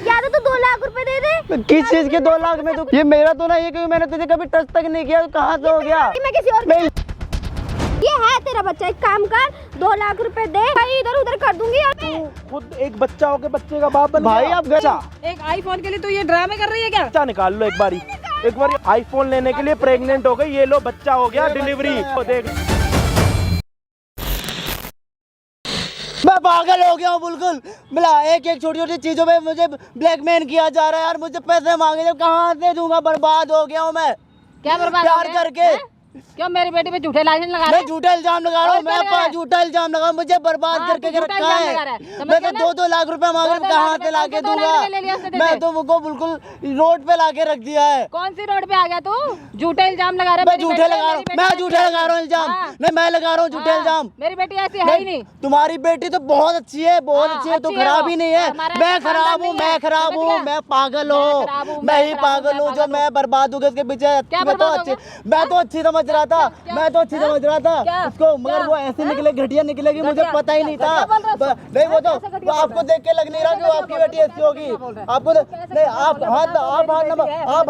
या तो 2 लाख रुपए दे दे। किस चीज के 2 लाख में? तो ये मेरा तो नहीं है, क्योंकि मैंने तुझे कभी टच तक नहीं किया। कहाँ से हो गया? मैं किसी और ये है तेरा बच्चा, एक काम कर 2 लाख रुपए दे, भाई इधर उधर कर दूंगी यार। तू खुद एक बच्चा होके बच्चे का बाप बन भाई गया। आप गया एक आईफोन के लिए तू ये ड्रामे कर रही है क्या? बच्चा निकाल लो एक बारी आईफोन लेने के लिए प्रेग्नेंट हो गई, ये लो बच्चा हो गया, डिलीवरी देख। मैं पागल हो गया हूँ बिल्कुल। मिला एक छोटी छोटी चीजों में मुझे ब्लैकमेल किया जा रहा है यार। मुझे पैसे मांगे, कहाँ से दूंगा? बर्बाद हो गया हूँ मैं क्या बर्बाद प्यार हो गया? करके। हैं? क्यों मेरी बेटी पे झूठे लाइन लगा रहे? मैं झूठा इल्जाम लगा रहा हूँ, मैं झूठा इल्जाम लगा, मुझे बर्बाद करके झूठा रखा इल्जाम है। लगा रहा है। मैं तो 2-2 लाख रुपए मांग रहा हूँ, कहाँ से लाके दूंगा? मैं तो वो बिल्कुल रोड पे लाके रख दिया है। कौन सी रोड पे आ गया तू? झूठे इल्जाम लगा रहा है? मैं झूठे लगा रहा हूँ, मैं झूठे लगा रहा हूँ इल्जाम। नहीं, मैं लगा रहा हूँ झूठे इल्जाम। मेरी बेटी ऐसी है ही नहीं। तुम्हारी बेटी तो बहुत अच्छी है, बहुत अच्छी है, तो अच्छी है खराब वो। ही नहीं है। हमारा मैं ऐसा खराब हूँ, खानदान नहीं मैं है। खराब समझ हूँ, गया? मैं पागल मैं खराब हूँ, हूँ, मैं मैं ही खराब पागल हूँ, हूँ जो मैं मैं बर्बाद हूँ उसके पीछे। क्या मैं तो बर्बाद अच्छी, हो मैं तो अच्छी समझ रहा था, मैं तो अच्छी समझ रहा था क्या? उसको, मगर क्या? वो ऐसे निकले, घटिया निकलेगी, मुझे घटिया? पता ही नहीं था। घटिया बोल रहा है? नहीं, वो तो कैसे घटिया वो आपको देख के लग नहीं रहा कि वो आपकी बेटी ऐसी होगी। आपको नहीं, आप हाथ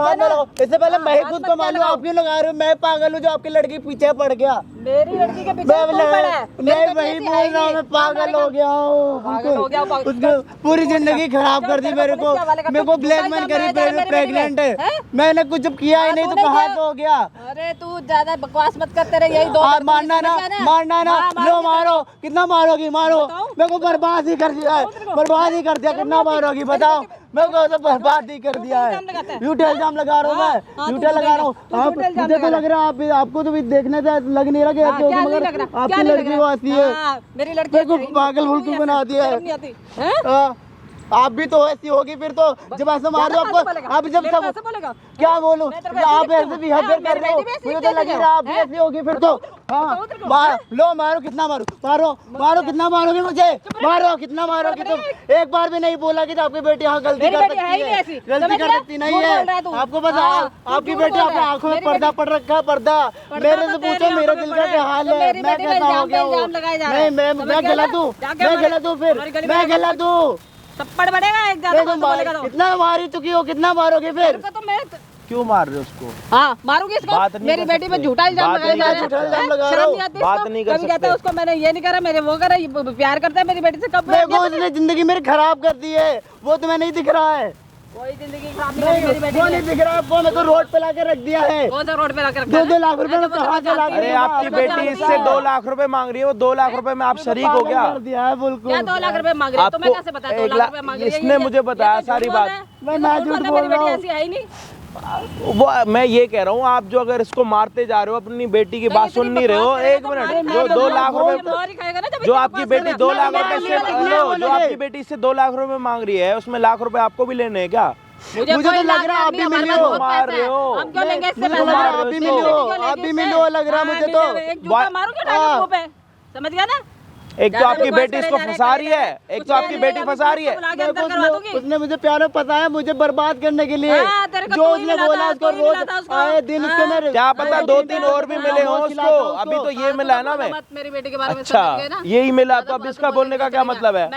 ना लगाओ। इससे पहले मैं ही खुद को मालूम, आप क्यों लगा रहे हो? मैं पागल हूँ जो आपकी लड़की पीछे पड़ गया। मेरी लड़की के पीछे मैं कौन पड़ा है? मेरी नहीं बेटी वही ऐसी बोल है ही रहा हूँ, नहीं। मैं पागल हो गया हूँ। पागल हो गया, पागल। उसने पूरी जिंदगी खराब कर दी मेरे को। मेरे को ब्लैकमेल करी, प्रेग्नेंट है। मैंने कुछ जब किया ही नहीं, तो कहाँ से हो गया? अरे तू ज्यादा बकवास मत करते रहे, यही 2 आप मारना ना, मारना ना, लो मारो। कितना मारोगी? मारो। मेरे को बर्बाद ही कर दिया है, बर्बाद ही कर दिया। कितना मारोगी बताओ? मेरे को तो बर्बाद ही कर दिया है। झूठे इल्जाम लगा रहा हूँ मैं, झूठे लगा रहा हूँ। आप मुझे तो लग रहा है आपको तो देखने से लग नहीं रहा कि ऐसी होगी, मगर आपकी लड़की वो ऐसी है। मेरी लड़की मेरे को पागल बिल्कुल बना दिया है। आप भी तो ऐसी होगी फिर तो, जब ऐसे मार दो आपको। आप जब सब क्या बोलूं, आप ऐसे बिहेव कर रहे हो, मुझे तो लग रहा है आप भी ऐसी होगी फिर तो। हाँ, लो मारो। कितना मारो? मारो। कितना मारोगे मुझे? मारो। कितना मारोगी तुम? एक बार भी नहीं बोला कि आपकी बेटी यहाँ गलती कर सकती है, गलती कर सकती नहीं है। आपको पता आपकी बेटी अपने आंखों में पर्दा पड़ रखा है, पर्दा। मेरे से पूछो मेरे दिल का क्या हाल है, मैं कैसा हो गया हूँ? नहीं, मैं गलत हूँ, मैं गलत हूँ, फिर मैं गलत हूँ। थप्पड़ बढ़ेगा एक ज्यादा बोलेगा तो। कितना मारी चुकी हो? कितना मारोगे फिर? तो मैं क्यों मार रहे हो उसको? हाँ मारूंगी इसको। बात नहीं मेरी कर बेटी पे सकते। झूठा इल्जाम बात नहीं कर लगाया सकते। जा रहा है। लगा शर्म रहा हूँ। नहीं आती बात इसको? नहीं कर कभी कहता है सकते। उसको मैंने ये नहीं करा, मेरे वो करा, ये प्यार करता है मेरी बेटी से। कब देखो उसने जिंदगी मेरी खराब कर दी है, वो तुम्हें नहीं दिख रहा है। कोई जिंदगी खराब नहीं करी मेरी बेटी वो ने। नहीं दिख रहा है, वो मेरे को रोड पे लाके रख दिया है। कौन सा रोड पे लाकर रखा 2-2 लाख रुपए में कहाँ से लाके? अरे आपकी बेटी इससे 2 लाख रुपए मांग रही है, वो 2 लाख रुपए में आप शरीक हो गया। कर दिया है बिल्कुल। क्या 2 लाख रुपए मांग रही है? तुम्हें कैसे पता 2 लाख रुपए मांग रही है? इसने मुझे बताया सारी बात। मैं झूठ बोल रहा हूँ। ऐसी है ही नहीं। वो मैं ये कह रहा हूँ, आप जो अगर इसको मारते जा रहे हो, अपनी बेटी की बात सुन नहीं रहे हो। एक मिनट, जो 2 लाख रुपए, जो आपकी बेटी 2 लाख रुपए से, जो आपकी बेटी से 2 लाख रुपए मांग रही है, उसमें लाख रुपए आपको भी लेने हैं क्या? मुझे तो लग रहा है आप भी मिली हो। मार रहे हो। हम क्यों लेंगे इससे मुझे तो लग रहा है आप भी मिली हो, आप भी मिली हो लग रहा है मुझे तो। एक जूता मारूंगा ना मुंह पे, समझ गया ना? एक तो आपकी बेटी इसको फंसा रही है, एक तो आपकी बेटी फंसा रही है। उसने मुझे प्यार में फंसाया मुझे बर्बाद करने के लिए। जो उसने बोला उसको रोज आए दिन उसके मेरे। क्या पता 2-3 और भी मिले हो उसको। अभी तो ये मिला है ना मैं। मेरी बेटी के बारे में अच्छा, यही मिला तो अब इसका बोलने का क्या मतलब है?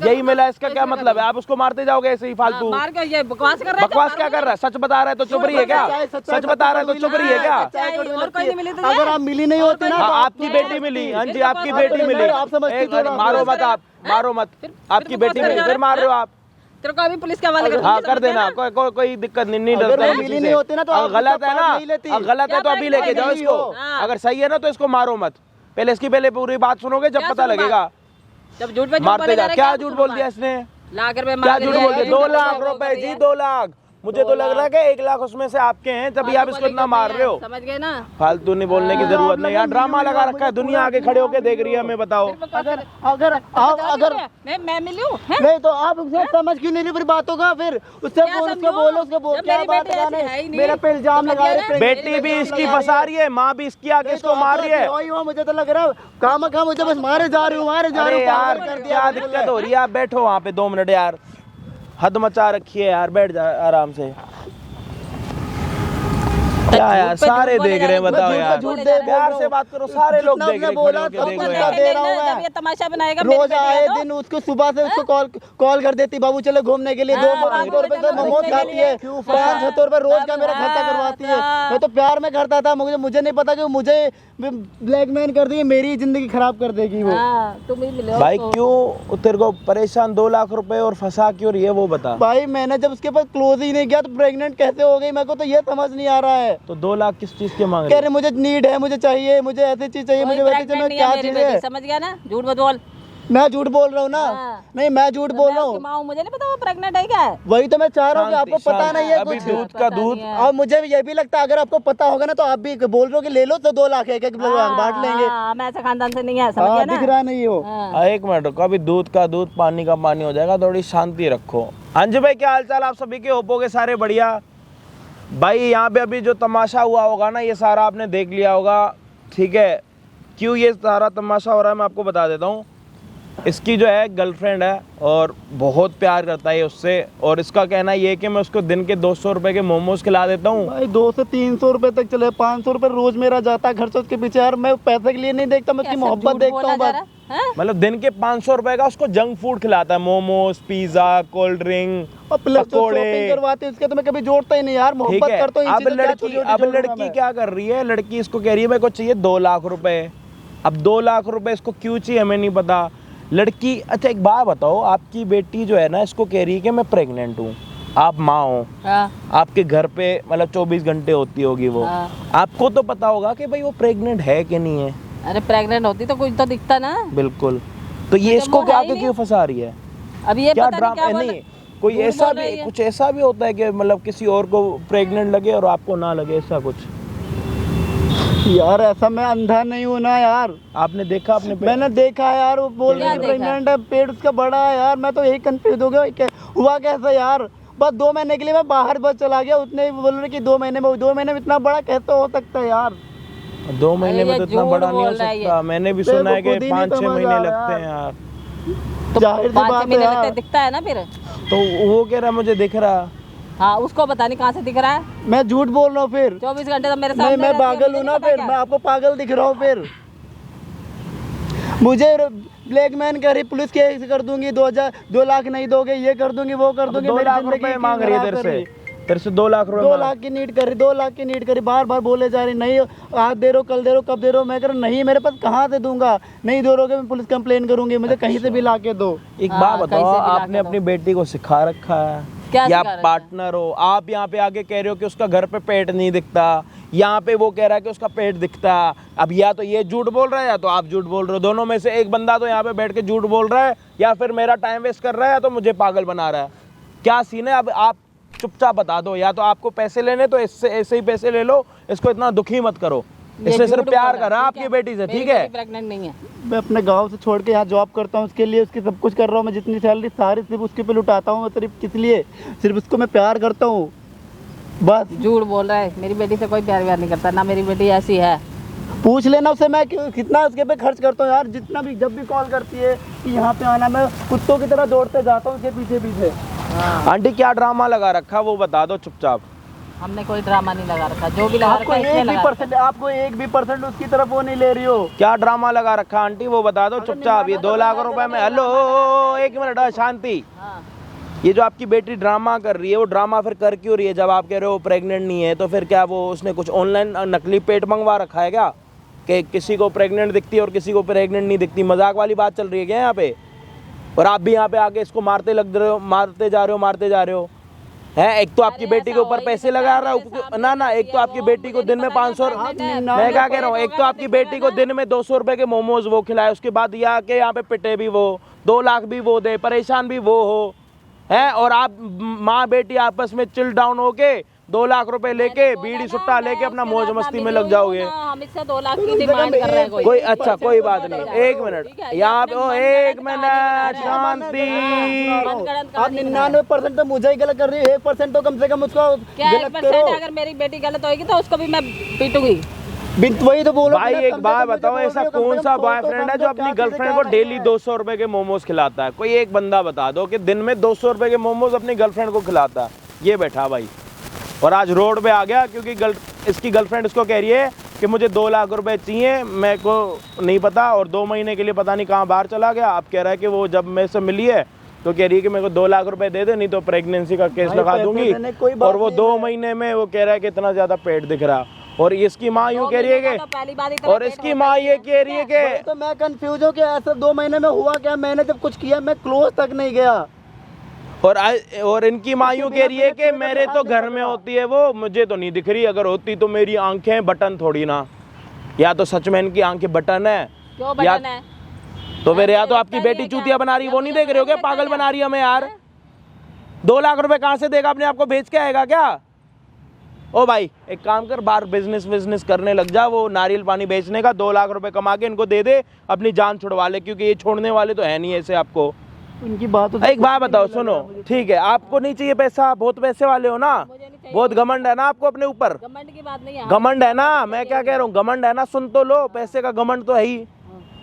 यही मिला, इसका क्या मतलब है? आप उसको मारते जाओगे ऐसे ही फालतू? मार के ये बकवास कर रहा है। बकवास क्या कर रहा है? सच बता रहा है तो चुप रही है क्या? सच बता रहा है तो चुप रही है क्या? और कोई नहीं मिली तुझे? अगर आप मिली नहीं होती ना, आपकी बेटी मिली। हाँ जी, आपकी बेटी मिली। मारो मत आप, मारो मत। आपकी बेटी मिली, फिर मार रहे हो आप। तेरे को अभी पुलिस के हवाले कर। हाँ कर देना, कोई दिक्कत नहीं डरता। मिली नहीं होती ना तो अगर गलत है ना, अगर गलत है तो अभी लेके जाओ इसको। अगर सही है ना तो इसको मारो मत। पहले इसकी पूरी बात सुनोगे जब पता लगेगा। जब झूठ पे मारते जा। क्या झूठ बोल दिया इसने? लाख रुपए क्या झूठ बोल दिया? 2 लाख रुपए जी, 2 लाख। मुझे तो लग रहा है कि 1 लाख उसमें से आपके हैं, तभी आप इसको इतना मार रहे हो। समझ गए ना? फालतू नहीं बोलने की जरूरत नहीं यार। ड्रामा लगा रखा है, दुनिया आगे खड़े होके देख रही है हमें। बताओ अगर मैं मिली हूँ। नहीं तो आप उससे समझ क्यों नहीं रही फिर बातों का? फिर उससे बोलो उसको बोल क्या बात है? मेरा पे इल्जाम लगा रहे। बेटी भी इसकी फंसा रही है, माँ भी इसकी आगे इसको मार रही है। वही मुझे तो लग रहा है काम खा मुझे बस मारे जा रही हूँ, मारे जा रही हूँ। यार क्या दिक्कत हो रही है? आप बैठो वहाँ पे 2 मिनट यार। हद मचा रखी है यार, बैठ जा आराम से। क्या यार, सारे देख रहे हैं, बताओ यार, झूठ दे प्यार से बात करो, सारे लोग देख रहे हैं, बोला खड़े होके देखो तो यार। दे रहा हूँ मैं। जब ये तमाशा बनाएगा रोज आए दिन उसको सुबह से उसको कॉल कर देती, बाबू चलो घूमने के लिए, 200 रुपए से मोमोज खाती है, 500 रुपए रोज का मेरा खर्चा करवाती है। मैं तो प्यार में करता था, मुझे नहीं पता कि मुझे ब्लैकमेल कर दी, मेरी जिंदगी खराब कर देगी वो। तुम ही मिले भाई क्यों तेरे को परेशान 2 लाख रुपए और फंसा क्यों रही है वो बता। भाई मैंने जब उसके पास क्लोज ही नहीं किया तो प्रेग्नेंट कैसे हो गई, मेरे को तो ये समझ नहीं आ रहा है। तो 2 लाख किस चीज के मांग कह रहे रहे मुझे नीड है, मुझे चाहिए, मुझे ऐसी चीज चाहिए, मुझे वैसी चाहिए, मैं क्या चीज है। समझ गया ना, झूठ मत बोल। मैं झूठ बोल रहा हूँ ना, नहीं मैं झूठ बोल रहा हूँ, मुझे नहीं पता वो प्रेग्नेंट है क्या है। वही तो मैं चाह रहा हूँ कि आपको पता नहीं है अभी कुछ। दूध का दूध। और मुझे भी ये भी लगता है अगर आपको पता होगा ना तो आप भी बोल रहे हो कि ले लो तो 2 लाख एक बांट लेंगे। हम ऐसे खानदान से नहीं है, समझ गया ना। दिख रहा नहीं हो। एक मिनट रुको, अभी दूध का दूध पानी का पानी हो जाएगा, थोड़ी शांति रखो। अंजू भाई क्या हाल चाल आप सभी के, होपोगे सारे बढ़िया। भाई यहाँ पे अभी जो तमाशा हुआ होगा ना, ये सारा आपने देख लिया होगा, ठीक है। क्यों ये सारा तमाशा हो रहा है मैं आपको बता देता हूँ। इसकी जो है गर्लफ्रेंड है और बहुत प्यार करता है उससे, और इसका कहना ये है कि मैं उसको दिन के 200 रुपए के मोमोज खिला देता हूँ। भाई 200 से 300 रुपए तक चले, 500 रुपए रोज मेरा जाता है खर्च उसके पीछे। यार मैं पैसे के लिए नहीं देखता, मैं उसकी मोहब्बत देखता हूँ बस। मतलब दिन के 500 रुपए का उसको जंक फूड खिलाता है, मोमोज, पिज्जा, कोल्ड ड्रिंक, और प्लस जो पकोड़े। शॉपिंग करवाते हैं उसके तो मैं कभी जोड़ता ही नहीं यार, ठीक मोहब्बत है। करता हूँ। अब लड़की क्या कर रही है, लड़की इसको कह रही है मेरे को चाहिए 2 लाख रुपए। अब 2 लाख रुपए इसको क्यों चाहिए हमें नहीं पता। लड़की, अच्छा एक बात बताओ, आपकी बेटी जो है ना इसको कह रही है कि मैं प्रेग्नेंट हूँ, आप माँ हो, आपके घर पे मतलब 24 घंटे होती होगी वो, आपको तो पता होगा कि भाई वो प्रेग्नेंट है कि नहीं है। अरे प्रेग्नेंट होती तो कुछ तो दिखता ना। बिल्कुल, तो ये इसको क्या क्यों फंसा रही है। अब ये क्या पता ड्रामा नहीं, नहीं, कोई ऐसा भी कुछ ऐसा भी होता है कि मतलब किसी और को प्रेग्नेंट लगे और आपको ना लगे, ऐसा कुछ। यार ऐसा मैं अंधा नहीं हूँ ना यार, आपने देखा अपने मैंने देखा है यार, वो बोल रही है प्रेग्नेंट है, पेट उसका बड़ा है यार। मैं तो यही कंफ्यूज हो गया, हुआ कैसा यार। बस 2 महीने के लिए मैं बाहर बस चला गया, उतने बोल रहे कि 2 महीने में, 2 महीने में इतना बड़ा कैसे हो सकता है यार। 2 महीने में तो इतना बड़ा नहीं हो सकता, मैंने भी सुना है कि 5-6 महीने लगते हैं यार। तो जाहिर सी बात है यार। दिखता है ना फिर। तो वो कह रहा मुझे दिख रहा। हाँ उसको पता नहीं कहाँ से दिख रहा है। मैं झूठ बोल रहा हूँ फिर, 24 घंटे तो मेरे नहीं सामने मैं रहती है, पागल हूँ मुझे ना नहीं फिर, पता मैं आपको पागल दिख रहा हूँ फिर। मुझे ब्लैकमेल कर रही, पुलिस केस कर दूंगी, 2 लाख नहीं दोगे, ये कर दूंगी, वो कर दूंगी। 2 लाख रुपए मांग रही है तेरे से 2 लाख रुपए। 2 लाख की नीड कर रही, 2 लाख की नीड करी, बार बार बोले जा रही, नहीं आज दे रहे हो, कल दे रहे हो, कब दे रहे हो। मैं कह रहा नहीं मेरे पास कहाँ से दूंगा, नहीं दे रहे मैं पुलिस कंप्लेन करूंगी, मुझे कहीं से भी ला के दो। एक बात बताओ, आपने अपनी बेटी को सिखा रखा है या पार्टनर हो, आप यहाँ पे आके कह रहे हो कि उसका घर पे पेट नहीं दिखता, यहाँ पे वो कह रहा है कि उसका पेट दिखता। अब या तो ये झूठ बोल रहा है या तो आप झूठ बोल रहे हो, दोनों में से एक बंदा तो यहाँ पे बैठ के झूठ बोल रहा है, या फिर मेरा टाइम वेस्ट कर रहा है या तो मुझे पागल बना रहा है। क्या सीन है, अब आप चुपचाप बता दो, या तो आपको पैसे लेने तो इससे ऐसे ही पैसे ले लो, इसको इतना दुखी मत करो, इससे सिर्फ प्यार कर रहा है आपकी बेटी से, ठीक है। प्रेग्नेंट नहीं है। मैं अपने गांव से छोड़ के यहाँ जॉब करता हूँ, उसके लिए उसकी सब कुछ कर रहा हूँ मैं, जितनी सैलरी सारी सिर्फ उसके पे लुटाता हूँ मैं, सिर्फ किस लिए, सिर्फ उसको मैं प्यार करता हूँ बस। झूठ बोल रहा है, मेरी बेटी से कोई प्यार व्यार नहीं करता ना, मेरी बेटी ऐसी है। पूछ लेना उससे मैं कितना उसके पे खर्च करता हूँ यार, जितना भी जब भी कॉल करती है कि यहाँ पे आना, मैं कुत्तों की तरह दौड़ते जाता हूँ उसके पीछे पीछे। आंटी क्या ड्रामा लगा रखा वो बता दो चुपचाप। हमने कोई ड्रामा नहीं लगा रखा, जो भी लगा रखा है इसने लगा रखा। आपको 1% उसकी तरफ वो नहीं ले रही हो। क्या ड्रामा लगा रखा आंटी वो बता दो चुपचाप। ये 2 लाख रुपए में, हेलो एक मिनट शांति, ये जो आपकी बेटी ड्रामा कर रही है, वो ड्रामा फिर कर क्यों रही है। जब आप कह रहे हो प्रेग्नेंट नहीं है तो फिर क्या वो उसने कुछ ऑनलाइन नकली पेट मंगवा रखा है क्या, कि किसी को प्रेग्नेंट दिखती है और किसी को प्रेग्नेंट नहीं दिखती। मजाक वाली बात चल रही है क्या यहाँ पे, और आप भी यहाँ पे आके इसको मारते जा रहे हो है। एक तो आपकी बेटी के ऊपर पैसे लगा रहा हूँ ना, एक तो आपकी बेटी को दिन में 500, मैं क्या कह रहा हूँ, एक तो आपकी बेटी को दिन में 200 रुपए के मोमोज वो खिलाए, उसके बाद ये आके यहाँ पे पिटे भी वो, 2 लाख भी वो दे, परेशान भी वो हो है, और आप माँ बेटी आपस में चिल डाउन होके 2 लाख रुपए लेके बीड़ी सुट्टा लेके अपना मौज मस्ती में लग जाओगे। हम इससे 2 लाख की डिमांड कर रहे हैं कोई अच्छा कोई बात नहीं, एक मिनट यहाँ पे, एक मिनट शांति। आप 99% तो मुझे ही गलत कर रही है, 1% तो कम से कम उसको गलत करो। अगर मेरी बेटी गलत होगी तो उसको भी मैं पीटूंगी। वही तो बोलो भाई। एक बात बताओ, ऐसा कौन सा बॉयफ्रेंड है जो अपनी गर्लफ्रेंड को डेली 200 रुपए के मोमोज खिलाता है। कोई एक बंदा बता दो कि दिन में 200 रुपए के मोमोज अपनी गर्लफ्रेंड को खिलाता है। ये बैठा भाई, और आज रोड पे आ गया क्योंकि इसकी गर्लफ्रेंड इसको कह रही है कि मुझे 2 लाख रुपए चाहिए, मेरे को नहीं पता, और 2 महीने के लिए पता नहीं कहाँ बाहर चला गया। अब कह रहा है कि वो जब मेरे से मिली है तो कह रही है कि मेरे को 2 लाख रुपए दे दे, नहीं तो प्रेगनेंसी का केस लगा दूंगी। और वो 2 महीने में वो कह रहा है कि इतना ज्यादा पेट दिख रहा, और इसकी माँ यूँ कह रही है कि, और इसकी माँ ये कह रही है कि, तो मैं कंफ्यूज हूँ कि ऐसा 2 महीने में हुआ क्या। मैंने जब कुछ किया मैं क्लोज तक नहीं गया। और इनकी माँ यूँ कह रही है कि मेरे तो घर में होती है वो, मुझे तो नहीं दिख रही, अगर होती तो मेरी आंखें बटन थोड़ी ना, या तो सच में इनकी आंखें बटन है, क्यों बटन है? तो फिर या तो आपकी बेटी चूतिया बना रही है, वो नहीं देख रहे हो क्या, पागल बना रही है हमें यार। 2 लाख रुपए कहाँ से देगा, अपने आप को बेच के आएगा क्या? ओ भाई एक काम कर, बाहर बिजनेस करने लग जा, वो नारियल पानी बेचने का 2 लाख रुपए कमा के इनको दे दे, अपनी जान छुड़वा ले, क्योंकि ये छोड़ने वाले तो है नहीं ऐसे आपको। उनकी बात एक बात बताओ, सुनो, ठीक है आपको नहीं चाहिए पैसा, बहुत पैसे वाले हो ना, बहुत घमंड है ना आपको अपने ऊपर। घमंड की बात नहीं है, घमंड है ना, मैं क्या कह रहा हूँ, घमंड है ना, सुन तो लो, पैसे का घमंड तो है ही।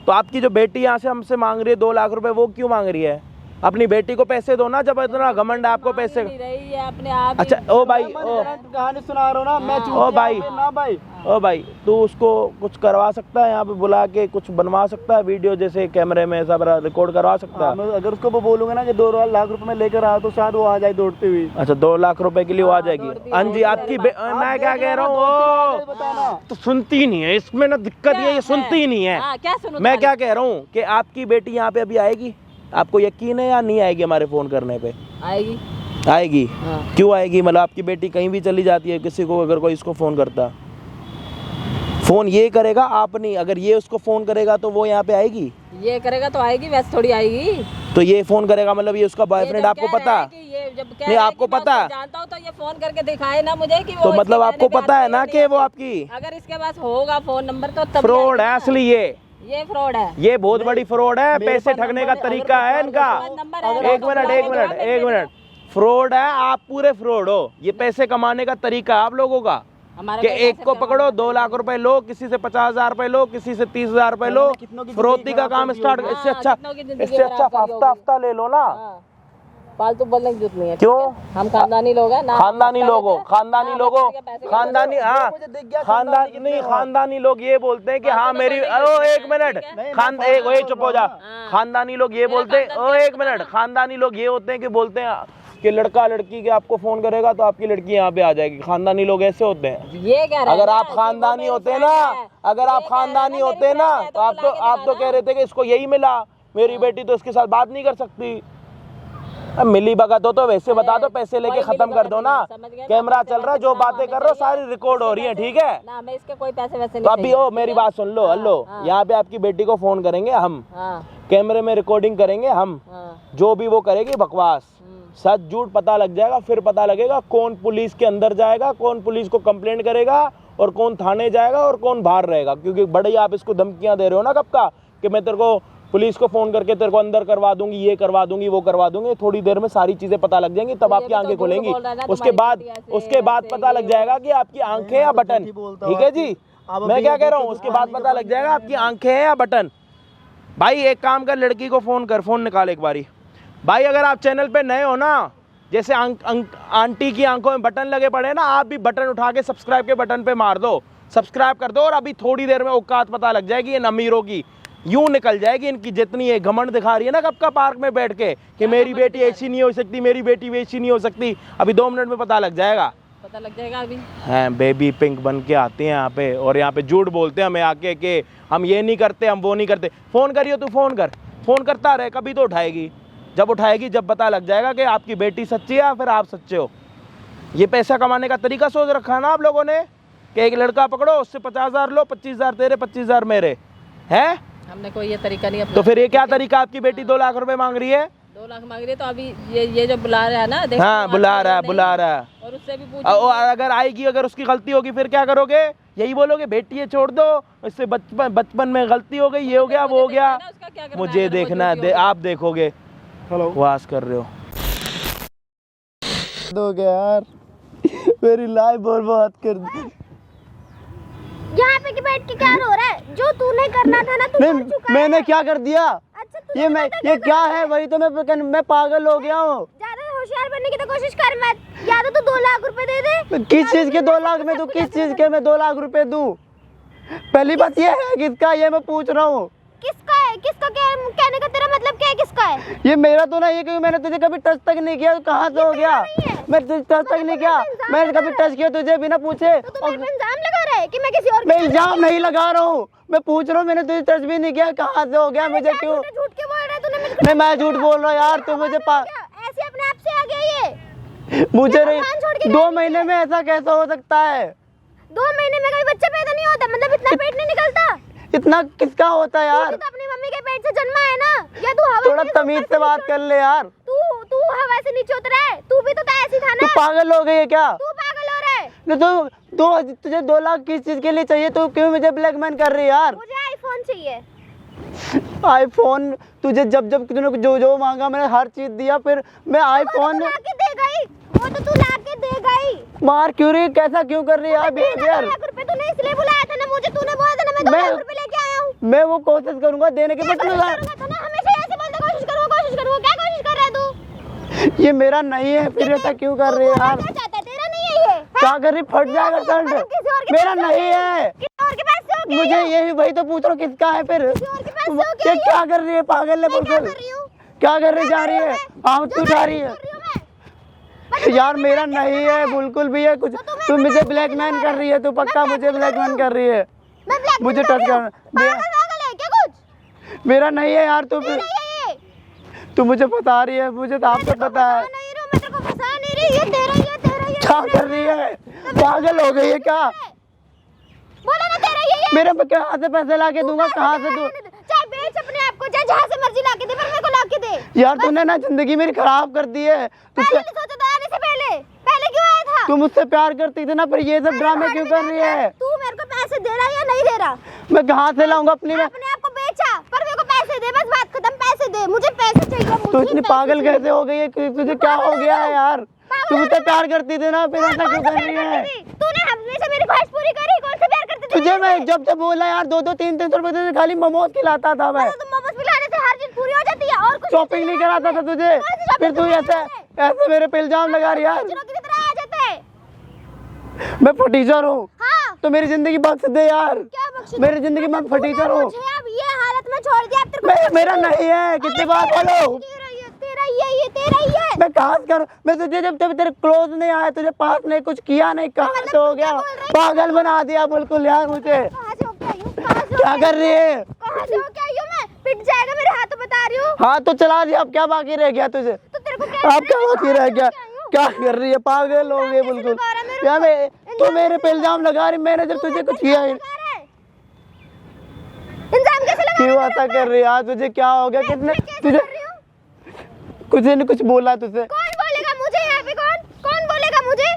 तो आपकी जो बेटी यहाँ से हमसे मांग रही है 2 लाख रुपए, वो क्यों मांग रही है? अपनी बेटी को पैसे दो ना, जब इतना घमंड है आपको पैसे। अपने आप। अच्छा ओ भाई, कहानी सुना रहा हूँ ना मैं। ओ भाई ना भाई, ओ भाई तू उसको कुछ करवा सकता है, यहाँ पे बुला के कुछ बनवा सकता है वीडियो, जैसे कैमरे में सब रिकॉर्ड करवा सकता है। अगर उसको वो बोलूंगा ना कि 2 लाख रुपए में लेकर आया तो शायद वो आ जाए दौड़ती हुई। अच्छा 2 लाख रुपए के लिए वो आ जाएगी। हाँ जी, आपकी मैं क्या कह रहा हूँ, तो सुनती नहीं है, इसमें ना दिक्कत ये सुनती नहीं है। मैं क्या कह रहा हूँ कि आपकी बेटी यहाँ पे अभी आएगी, आपको यकीन है या नहीं आएगी? हमारे फोन करने पे आएगी। आएगी? क्यों आएगी? मतलब आपकी बेटी कहीं भी चली जाती है, किसी को अगर कोई इसको फोन करता, फोन ये करेगा आप नहीं, अगर ये उसको फोन करेगा तो वो यहाँ पे आएगी? ये करेगा तो आएगी, वैसे थोड़ी आएगी। तो ये फोन करेगा मतलब ये उसका बॉयफ्रेंड, आपको पता? नहीं आपको पता? जानता हूँ तो ये फोन करके दिखाए ना मुझे कि वो, तो मतलब आपको पता है ना कि वो आपकी, अगर इसके पास होगा फोन नंबर तो तब फ्रॉड है असली, ये फ्रॉड है, ये बहुत बड़ी फ्रॉड है, पैसे ठगने का तरीका है इनका। एक मिनट, फ्रॉड है, आप पूरे फ्रॉड हो, ये पैसे कमाने का तरीका है आप लोगों का, कि एक को पकड़ो 2 लाख रुपए लो, किसी से 50,000 रुपए लो, किसी से 30,000 रुपए लो, फरोती का काम स्टार्ट। इससे अच्छा हफ्ता ले लो ना, फालतू बोलने की जरूरत नहीं है। क्यों? हम खानदानी लोग हैं ना, खानदानी लोगों खानदानी हाँ खानदानी लोग ये बोलते हैं कि हाँ मेरी, एक मिनट चुप हो जा। खानदानी लोग ये बोलते हैं, एक मिनट, खानदानी लोग ये होते हैं कि बोलते हैं कि लड़का लड़की के आपको फोन करेगा तो आपकी लड़की यहाँ पे आ जाएगी। खानदानी लोग ऐसे होते हैं। ये कह रहे हैं अगर आप खानदानी होते ना, अगर आप खानदानी होते ना तो आप तो कह रहे थे कि इसको यही मिला, मेरी बेटी तो इसके साथ बात नहीं कर सकती। अब मिली भगत हो तो वैसे बता दो, पैसे लेके खत्म कर दो ना। कैमरा चल रहा है, जो बातें कर रहे हो सारी रिकॉर्ड हो रही है, ठीक है ना, मैं इसके कोई पैसे वैसे तो अभी मेरी बात सुन लो। हेलो, यहाँ पे आपकी बेटी को फोन करेंगे हम, कैमरे में रिकॉर्डिंग करेंगे हम, जो भी वो करेगी बकवास, सच झूठ पता लग जाएगा। फिर पता लगेगा कौन पुलिस के अंदर जाएगा, कौन पुलिस को कंप्लेंट करेगा, और कौन थाने जाएगा और कौन बाहर रहेगा। क्योंकि बड़े आप इसको धमकियां दे रहे हो ना कब का, कि मैं तेरे को पुलिस को फोन करके तेरे को अंदर करवा दूंगी, ये करवा दूंगी, वो करवा दूंगी। थोड़ी देर में सारी चीजें पता लग जाएंगी, तब आपकी आंखें खुलेंगी। उसके बाद पता लग जाएगा कि आपकी आंखें या बटन। ठीक है जी, मैं क्या कह रहा हूँ, उसके बाद पता लग जाएगा आपकी आंखें हैं या बटन। भाई एक काम कर, लड़की को फोन कर, फोन निकाल एक बारी। भाई अगर आप चैनल पे नए हो ना, जैसे आंटी की आंखों में बटन लगे पड़े ना, आप भी बटन उठा के सब्सक्राइब के बटन पे मार दो, सब्सक्राइब कर दो। और अभी थोड़ी देर में औकात पता लग जाएगी इन अमीरों की, यूं निकल जाएगी इनकी, जितनी ये घमंड दिखा रही है ना कब का पार्क में बैठ के कि मेरी बेटी ऐसी नहीं हो सकती, मेरी बेटी वैसी नहीं हो सकती। अभी 2 मिनट में पता लग जाएगा, पता लग जाएगा। अभी हैं बेबी पिंक बन के आते हैं यहाँ पे, और यहाँ पे झूठ बोलते हैं हमें आके कि हम ये नहीं करते, हम वो नहीं करते। फोन करियो, तू फोन कर, फोन करता रहे, कभी तो उठाएगी। जब उठाएगी, जब पता लग जाएगा कि आपकी बेटी सच्ची है या फिर आप सच्चे हो। ये पैसा कमाने का तरीका सोच रखा है ना आप लोगों ने, कि एक लड़का पकड़ो, उससे 50,000 लो, 25,000 तेरे, 25,000 मेरे, हैं? हमने कोई ये तरीका नहीं अपना। तो फिर ये क्या तरीका? आपकी बेटी 2 लाख रुपए मांग रही है, 2 लाख मांग रही है, तो अभी ये जो बुला रहा है ना, हाँ बुला रहा है, और उससे भी पूछ, और अगर आएगी, अगर उसकी गलती होगी फिर क्या करोगे? यही बोलोगे बेटी ये छोड़ दो, इससे बचपन में गलती हो गई, ये हो गया, वो हो गया। मुझे देखना है, आप देखोगे। वास कर रहे हो दो यार, मेरी लाइफ बर्बाद कर दी। यहाँ पे बैठ के क्या हो रहा है? जो तूने करना था ना, तू कर चुका है। मैंने क्या कर दिया? अच्छा, ये क्या है? वही तो मैं पागल हो गया हूँ। ज्यादा होशियार बनने की तो कोशिश कर मत। या तो 2 लाख रुपए दे दे। किस चीज के 2 लाख में दूं? किस चीज के मैं 2 लाख रुपए दूं? पहली बात ये है किसका, ये मैं पूछ रहा हूँ। किसका है? किसका कहने का तेरा मतलब क्या है? किसका है? ये मेरा तो नहीं है, क्योंकि मैंने तुझे कभी टच तक नहीं किया। तो कहाँ से हो गया? मैं तुझे टच तक नहीं किया, मैंने कभी टच किया तुझे बिना पूछे? तो तू मेरे पे इल्जाम लगा रहा है कि मैं किसी और मैं इल्जाम नहीं लगा रहा हूँ, मैं पूछ रहा हूँ। मैंने तुझे टच भी नहीं किया, कहाँ से हो गया? मुझे क्यों? झूठ क्यों बोल रहा है तूने मुझे? नहीं, मैं झूठ बोल रहा हूँ यार। तू मुझे ऐसे अपने आप से आ गया ये? मुझे नहीं, 2 महीने में ऐसा कैसे हो सकता है? 2 महीने में कोई बच्चा पैदा नहीं होता, मतलब इतना पेट नहीं निकलता? इतना किसका होता है यार? तू तो अपनी मम्मी के पेट से जन्मा है ना? या तू हवा थोड़ा में तमीज से बात कर ले यार। तू हवा से नीचे उतरा है? तू भी तो ऐसी था तू ना? पागल हो गई है क्या? तू पागल हो रहा है? तो तुझे 2 लाख किस चीज के लिए चाहिए? तू क्यों मुझे ब्लैकमेल कर रही है यार? मुझे आईफोन चाहिए। आईफोन तुझे जब तूने जो मांगा मैंने हर चीज दिया, फिर मैं आईफोन ला के दे गई, वो तो तू ला के दे गई। मार क्यों रही? कैसा क्यों कर रही है आप बिहेवियर? 2 लाख रुपए तूने इसलिए बुलाया था ना मुझे, तूने बोला था ना मैं 2 लाख रुपए लेके आया हूँ। मैं वो कोशिश करूंगा देने की, बट करूंगा तो ना, हमेशा ऐसे बोलते कोशिश करूंगा। क्या कोशिश कर रहा है तू? ये मेरा नहीं है, फिर ऐसा क्यों कर रही है यार? क्या चाहता है? तेरा नहीं है ये? क्या कर रही? फट जाएगा शर्ट। मेरा नहीं है, किसी और के पास से हो गया? मुझे यही वही तो पूछ रहा हूँ किसका है फिर? किसी और के पास से हो गया ये क्या कर रही है? पागल है क्या बिल्कुल। कर रही हूँ? क्या कर रही जा रही है? हाँ तू जा रही है कर रही हूँ मैं? यार। मेरा नहीं है बिल्कुल भी है कुछ। तू मुझे ब्लैकमेल कर रही है, तू पक्का मुझे ब्लैकमेल कर रही है। मैं ब्लैक मुझे टच कर, पागल है क्या कुछ? मेरा नहीं है यार। तू नहीं है ये। तू मुझे बता रही है, मुझे तो आपको पता है। नहीं रहा, मैं तेरे को फंसा नहीं रही। ये तेरा ही है, तेरा ही है। क्या कर रही है? पागल हो गई है क्या? बोला ना तेरा ही है। मेरे पे कहाँ से पैसे ला के दूंगा? कहाँ से दूं? चाहे बेच अपने आप को, चाहे जहाँ से मर्जी ला के दे, पर मेरे को ला के दे। यार तूने ना जिंदगी मेरी खराब कर दी है। पहले नहीं सोचा था आने से पहले क्यों आया था? तू मुझसे प्यार करती थी ना, पर ये सब ड्रामे क्यों कर रही है? तू मेरे को पैसे दे रहा है या नहीं दे रहा? मैं कहाँ से लाऊंगा अपनी में? अपने आप को बेचा, पर मेरे को पैसे दे, बस बात खत्म। पैसे दे, मुझे पैसे चाहिए। तू इतनी पागल कैसे हो गई है? तुझे क्या हो गया है यार? तू मुझसे प्यार करती थी ना, फिर ऐसा क्यों कर रही है? तूने हमेशा मेरी ख्वाहिश पूरी करी। कौन से प्यार करती थी? तुझे मैं जब बोला यार 2-2 3-3 रुपए से खाली मोमोज खिलाता था मैं। तुम मोमोज खिलाने से हर चीज पूरी हो जाती है और कुछ शॉपिंग नहीं कराता था तुझे, फिर तू ऐसे मेरे पे इल्जाम लगा रही है। की तरह आ जाता है। मैं फटीचर हूँ हाँ, तो मेरी जिंदगी बख्श दे यार। क्या बख्श? मेरी जिंदगी में फटीचर हूँ। मुझे अब ये हालत में छोड़ दिया। अब तेरे को मेरा नहीं है, कितनी बार बोलो। तेरा ही है, ये तेरा ही है। मैं कहाँ से करूँ? मैं तुझे जब तेरे क्लोज नहीं आया, तुझे पास नहीं कुछ किया नहीं, कहाँ से हो गया? पागल बना दिया बिल्कुल यार मुझे। कहाँ से हो क्या यूं? कहाँ से हो क्या कर रही है? कहाँ से हो क्या यूं? मैं पिट जाएगा मेरे हाथों, बता रही हूँ। हाँ तो चला दिया, अब क्या बाकी रह गया तुझे? तो तेरे को क्या अब क्या बाकी रह गया? क्या कर रही है? पागल हो गई बिल्कुल यार। मैं तू मेरे पे इल्जाम लगा रही, मैंने जब तुझे कुछ किया ही। इंसान कैसे लगा? क्यों ऐसा कर रही है यार? तुझे क्या हो गया? कितने तुझे कुछ ने कुछ बोला तुझे? कौन बोलेगा मुझे यहाँ पे? कौन बोलेगा मुझे?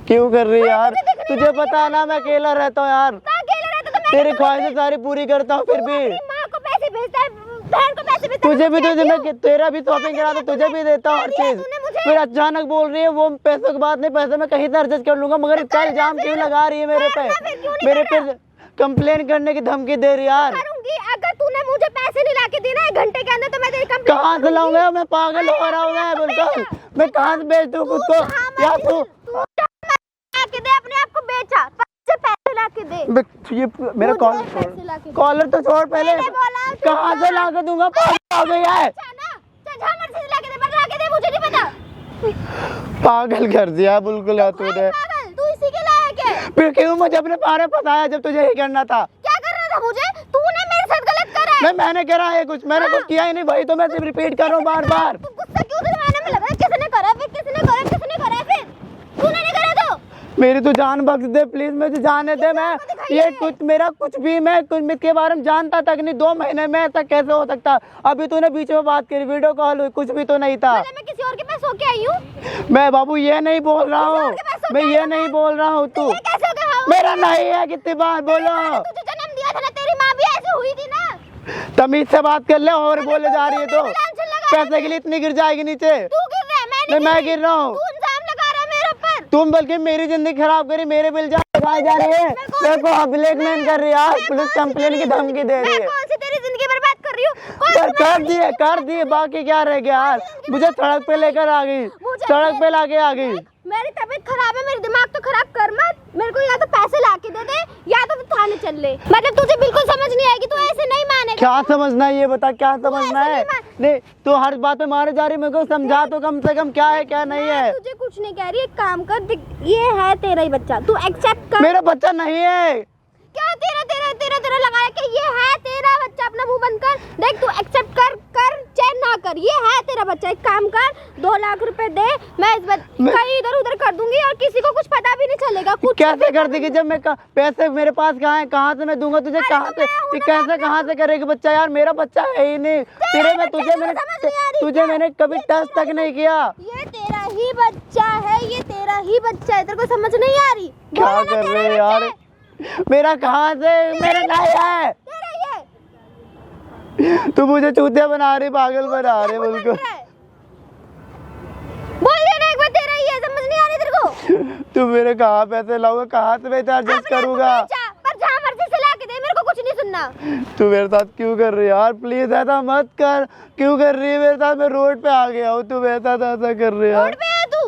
क्यों कर रही है यार? तुझे पता है ना मैं अकेला रहता हूँ यार। कहाँ अकेले रहता? तो मैं तेरी ख्वाहिशें सारी पूरी करता हूँ, फिर भी माँ को पैसे भेजता है, बहन को पैसे भेजता है। तुझे भी मैं तेरा भी शॉपिंग कराता, तुझे भी देता हूँ हर चीज। फिर अचानक बोल रही है वो पैसों की बात नहीं, पैसे मैं कहीं से एडजस्ट कर लूंगा, मगर इसका इल्जाम क्यों लगा रही है मेरे पे? मेरे पे कंप्लेन करने की धमकी दे रही यार। करूंगी अगर तूने मुझे पैसे नहीं लाके देना 1 घंटे के अंदर, तो मैं तेरी कंप्लेंट कहाँ से लाऊंगा? मैं पागल हो रहा हूँ मैं बिल्कुल। मैं कहाँ से बेच दूँ खुद को? या तू लाके दे, अपने आप को बेचा, पैसे लाके दे। ये मेरा कॉलर तो छोड़ पहले। कहाँ से ला के दूंगा? पागल हो गई है। जहाँ मर्जी लाके दे, पर लाके दे, मुझे नहीं पता। पागल कर दिया बिल्कुल यार तूने। पागल, तू इसी के लायक है। फिर क्यों मुझे अपने बारे में बताया जब तुझे यही करना था? क्या कर रहा था मुझे? तूने मेरे साथ गलत करा है। मैंने करा है कुछ? मैंने कुछ किया ही नहीं भाई, तो मैं सिर्फ रिपीट कर रहा हूँ बार बार। तू गुस्सा क्यों दिलाने में लगा है? किसने करा? फिर किसने करा? किसने करा? फिर तूने नहीं करा तो? मेरी तो जान बख्श दे प्लीज, मुझे जाने दे। मैं ये कुछ मेरा कुछ भी मैं कुछ इसके बारे में जानता तक नहीं। 2 महीने में ऐसा कैसे हो सकता? अभी तूने बीच में बात करी, वीडियो कॉल हुई, कुछ भी तो नहीं था। मैं किसी और के पास होके आई हूँ? मैं बाबू ये नहीं बोल रहा हूँ, मैं ये नहीं बोल रहा हूँ। तू कैसे हो गया? मेरा नहीं है, कितनी बार बोलो। तुझे जन्म दिया था ना, तेरी माँ भी ऐसे हुई थी ना। तमीज से बात कर ले, और बोले जा रही है तो पैसे के लिए इतनी गिर जाएगी नीचे। तू गिर रहा है, मैं गिर रहा हूँ। तू इल्जाम लगा रहा है मेरे ऊपर। तुम बल्कि मेरी जिंदगी खराब करी, मेरे बिल लगाए जा रही है, मेरे को ब्लैकमेल कर रही है, पुलिस कंप्लेन की धमकी दे रही है। कौन सी तेरी जिंदगी बर्बाद कर रही हूँ? कर दिए बाकी क्या रह गया यार? मुझे सड़क पे लेकर आ गई, सड़क पे लाके आ गई। मेरी तबीयत खराब है, मेरी दिमाग तो खराब कर मत। मेरे को या तो पैसे लाके दे दे या तो तू थाने चल ले। मतलब तुझे बिल्कुल समझ नहीं आएगी, तू ऐसे नहीं मानेगा। क्या समझना है ये बता, क्या समझना है? नहीं तू हर बात पे मारे जा रही, मेरे को समझा तो कम से कम क्या है क्या नहीं है। तुझे कुछ नहीं कह रही, एक काम कर, ये है तेरा ही बच्चा, तू एक्सेप्ट कर। मेरा बच्चा नहीं है। क्या तेरा तेरा तेरा तेरा लगाया कि ये है तेरा बच्चा? अपना मुंह बंद कर, देख तू एक्सेप्ट कर कर चैन ना कर, ये है तेरा बच्चा। एक काम कर, 2 लाख रुपए दे, मैं इस कहीं इधर उधर कर दूंगी और किसी को कुछ पता भी नहीं चलेगा। कुछ कैसे कर देगी जब मैं पैसे मेरे पास कहाँ है, कहाँ से मैं दूंगा तुझे? कहाँ से कैसे कहाँ से करेगी बच्चा? यार मेरा बच्चा है ही नहीं। तेरे में तुझे मैंने कभी टच तक नहीं किया। ये तेरा ही बच्चा है, ये तेरा ही बच्चा है, तेरे को समझ नहीं आ रही? क्या कर रहे हैं यार? मेरा कहाँ से? मेरा नहीं है। तू मुझे चूतिया बना रही, पागल बना रही बिल्कुल। बोल देना एक बार, तेरा ही है, समझ नहीं आ रही तेरे को? तू मेरे कहाँ पैसे लाऊंगा, कहाँ से मैं एडजस्ट करूंगा? पर जहाँ मर्जी से ला के दे, मेरे को कुछ नहीं सुनना। तू मेरे साथ क्यों कर रही है यार? प्लीज ऐसा मत कर। क्यों कर रही है मेरे साथ? मैं रोड पे आ गया हूँ, तू मेरे साथ ऐसा कर रही है यार। रोड पे है तू?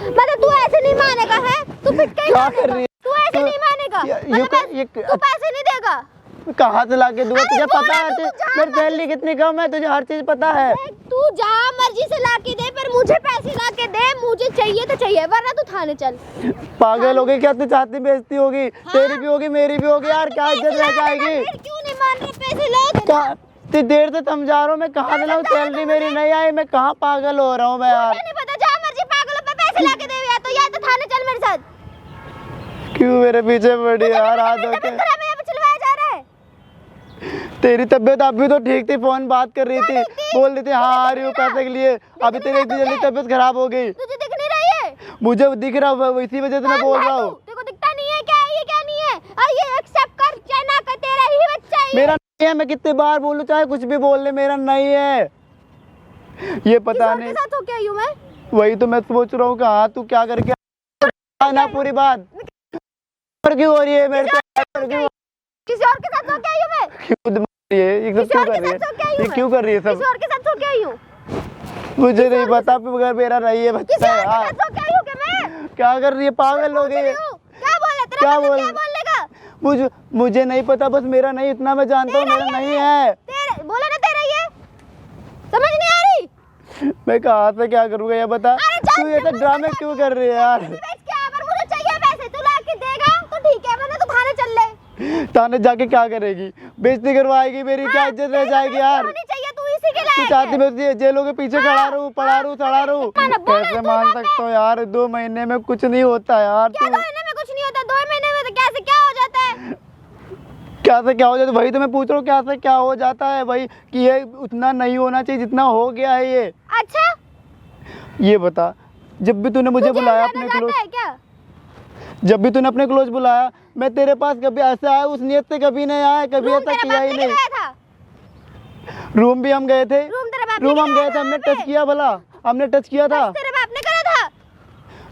मतलब तू ऐसे नहीं मानेगा है? तू फिट क्या कर रही है? तू ऐसे नहीं मानेगा? तू पैसे नहीं देगा? कहाँ से लाके दूंगा? तुझे पता है मेरी सैलरी कितनी कम है, तुझे हर चीज पता है। तू जहाँ मर्जी से लाके दे, पर मुझे पैसे लाके दे, मुझे चाहिए तो चाहिए, वरना तू थाने चल। पागल हो गई क्या? तू चाहती बेइज्जती होगी? तेरी भी होगी, मेरी भी होगी यार। क्या इज्जत रह जाएगी? क्यों नहीं मान रहे? पैसे ला। इतनी देर से समझा रहा हूँ, मैं कहाँ से लाऊं? सैलरी मेरी नहीं आई, मैं कहाँ पागल हो रहा हूँ मैं यार। नहीं पता, जहाँ मर्जी पागल पे पैसे लाके दे, या तो थाने चल मेरे साथ। क्यों मेरे पीछे पड़ी यार? हाथ धो के चिल्लाया जा रहा है। तेरी तबीयत अभी तो ठीक थी, फोन बात कर रही थी, बोल रही थी हाँ आ रही हूँ पैसे के लिए। अभी तेरी इतनी जल्दी तबीयत खराब हो गई। तुझे दिख नहीं रही है? मुझे दिख रहा है, इसी वजह से मैं बोल रहा हूँ। तेरे को दिखता नहीं है क्या? ये क्या नहीं है? और ये एक्सेप्ट कर, चाहे ना कर, तेरा ही बच्चा है। मेरा नहीं है, मैं कितनी बार बोलूं, चाहे कुछ भी बोल ले, मेरा नहीं है। ये पता नहीं किस साथ हो क्या? यूं मैं वही तो मैं सोच रहा हूँ, हाँ तू क्या करके ना पूरी बात क्यों हो रही है मेरे से? किसी और के साथ हो क्या? यूं मैं क्यों एकदम क्यों कर रही है? ये क्यों कर रही है सब? किसी और के साथ हो क्या? यूं मुझे नहीं पता, मगर मेरा नहीं है बच्चा यार। क्या कर रही है? पागल हो गई है? क्या बोल रहा? क्या बोल बोलेगा? मुझे नहीं पता, बस मेरा नहीं, इतना मैं जानता हूँ मेरा नहीं है। बोला ना तेरा ये, समझ नहीं आ रही? मैं कहाँ से क्या करूँगा ये बता। तू ये तो ड्रामे क्यों कर रही है यार? मुझे चाहिए पैसे, तू ला के देगा तो ठीक है, वरना तू थाने चल ले। थाने जाके क्या करेगी? बेइज्जती करवाएगी मेरी, क्या इज्जत रह जाएगी यार? तू इसी के तू चाहती मैं जेलों के पीछे खड़ा रहूं, पड़ा रहूं, सड़ा रहूं? कैसे मान सकता हूँ यार? 2 महीने में कुछ नहीं होता यार। 2 महीने में कुछ नहीं होता? 2 महीने में तो कैसे क्या हो जाता है? क्या से क्या हो जाता है? वही तो मैं पूछ रहा हूँ, क्या से क्या हो जाता है? वही कि ये उतना नहीं होना चाहिए जितना हो गया है ये। अच्छा ये बता, जब भी तूने मुझे बुलाया अपने क्लोज, जब भी तूने अपने क्लोज बुलाया, मैं तेरे पास कभी ऐसा आया उस नियत से कभी नहीं आया, कभी ऐसा किया ही नहीं। रूम भी हम गए थे, रूम हम गए थे, हमने टच किया भला? हमने टच किया था? तेरे बाप ने करा था।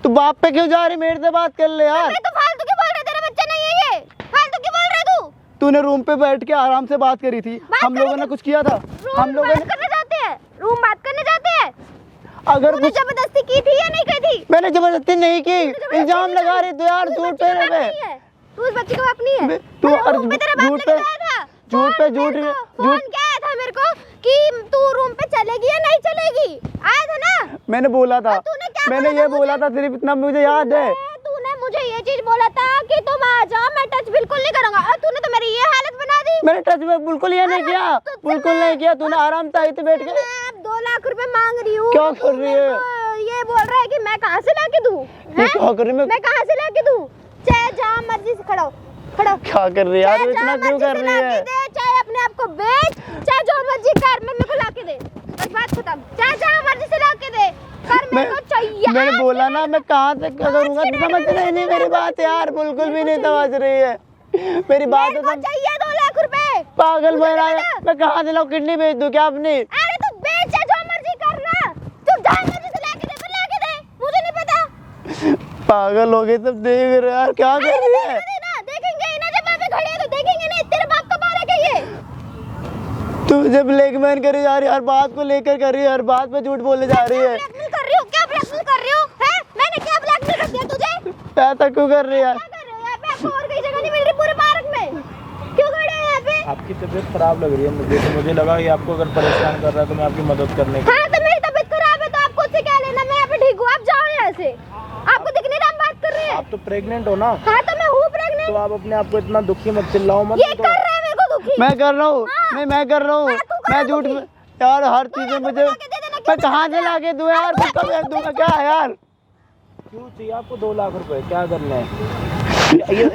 तू बाप पे क्यों जा रही? मेरे से बात कर ले यार। तू फालतू क्यों बोल रहा है? तेरा बच्चा नहीं है ये, फालतू क्यों बोल रहा है तू? तूने रूम पे बैठ के आराम से बात करी थी, हम लोगों ने कुछ किया था? हम लोगों ने करने जाते हैं, रूम बात करने जाते हैं। अगर कुछ जबरदस्ती की थी या नहीं की थी? मैंने जबरदस्ती नहीं की, इल्जाम लगा रही तो यार झूठ पे रे। तू उस बच्चे का बाप नहीं है? तू झूठ पे झूठ फोन क्या आया था मेरे को कि तू रूम पे चलेगी या नहीं चलेगी? आया था ना? मैंने बोला था, मैंने ये बोला था, सिर्फ इतना मुझे याद है। तूने मुझे ये चीज बोला था कि तुम आ जाओ, मैं टच बिल्कुल नहीं करूंगा, और तूने तो मेरी ये हालत बना दी। मैंने टच बिल्कुल ये नहीं किया, बिल्कुल नहीं किया। तूने आराम से आई थी बैठ के। मैं 2 लाख रुपए मांग रही हूँ। क्या कर रही है? ये बोल रहा है कि मैं कहाँ से लाके दूँ? क्या कर रही है? मैं कहाँ से लाके दूँ? चाहे जहाँ मर्जी से खड़ा हो। क्या कर रही है यार? इतना क्यों कर रही है? चाहे अपने आप को बेच, चाहे जो मर्जी कर, मैं मेरे को लाके दे, बस बात खत्म। चाहे जहाँ मर्जी से लाके दे, कर, मेरे को चाहिए। मैंने बोला ना, मैं कहाँ से क्या करूँगा? तू समझ नहीं मेरी बात यार, बिल्कुल भी नहीं समझ रही है मेरी बात। तो चाहिए 2 लाख रुपए। पागल बना है, मैं कहाँ से लाऊं? किडनी बेच दूं क्या अपनी? अरे तू बेच, जो मर्जी करना, तू जहाँ मर्जी से लाके दे, पर लाके दे, मुझे नहीं पता। पागल हो गए सब, देख रहे यार क्या कर रही है? देखेंगे ना, जब वहाँ पे खड़े हैं तो देखेंगे नहीं। तेरे बाप का बाल है क्या ये? तू जब ब्लैकमेल करी जा रही है, हर बात को लेकर कर रही है, हर बात पे झूठ बोले जा रही है। ऐसा क्यों कर रही है यार? क्या कर रहे हो यहाँ पे? आपको और कहीं जगह नहीं मिल रही पूरे पार्क में? क्यों खड़े हैं यहाँ पे? आपकी तबीयत खराब लग रही है मुझे, तो मुझे लगा कि आपको अगर परेशान कर रहा है तो मैं आपकी मदद करने की। हाँ तो मेरी तबीयत खराब है तो आपको उससे क्या लेना? मैं यहाँ पे ठीक हूँ, आप जाओ यहाँ से। आपको दिख नहीं रहा हम बात कर रहे हैं? आप तो प्रेग्नेंट हो ना, हाँ तो मैं हूँ प्रेग्नेंट। तो आप अपने आप को इतना दुखी मत, चिल्लाओ मत। ये कर रहा है मेरे को दुखी। मैं कर रहा हूँ, नहीं मैं कर रहा हूँ, हाँ, तू कर मैं रहा झूठ दुखी। यार हर चीज में मुझे लाके दे देना, मैं क्यों कहाँ से ला के दूँ यार? मैं कब भेज दूंगा क्या है यार? क्यों चाहिए आपको 2 लाख रुपए? क्या करना है?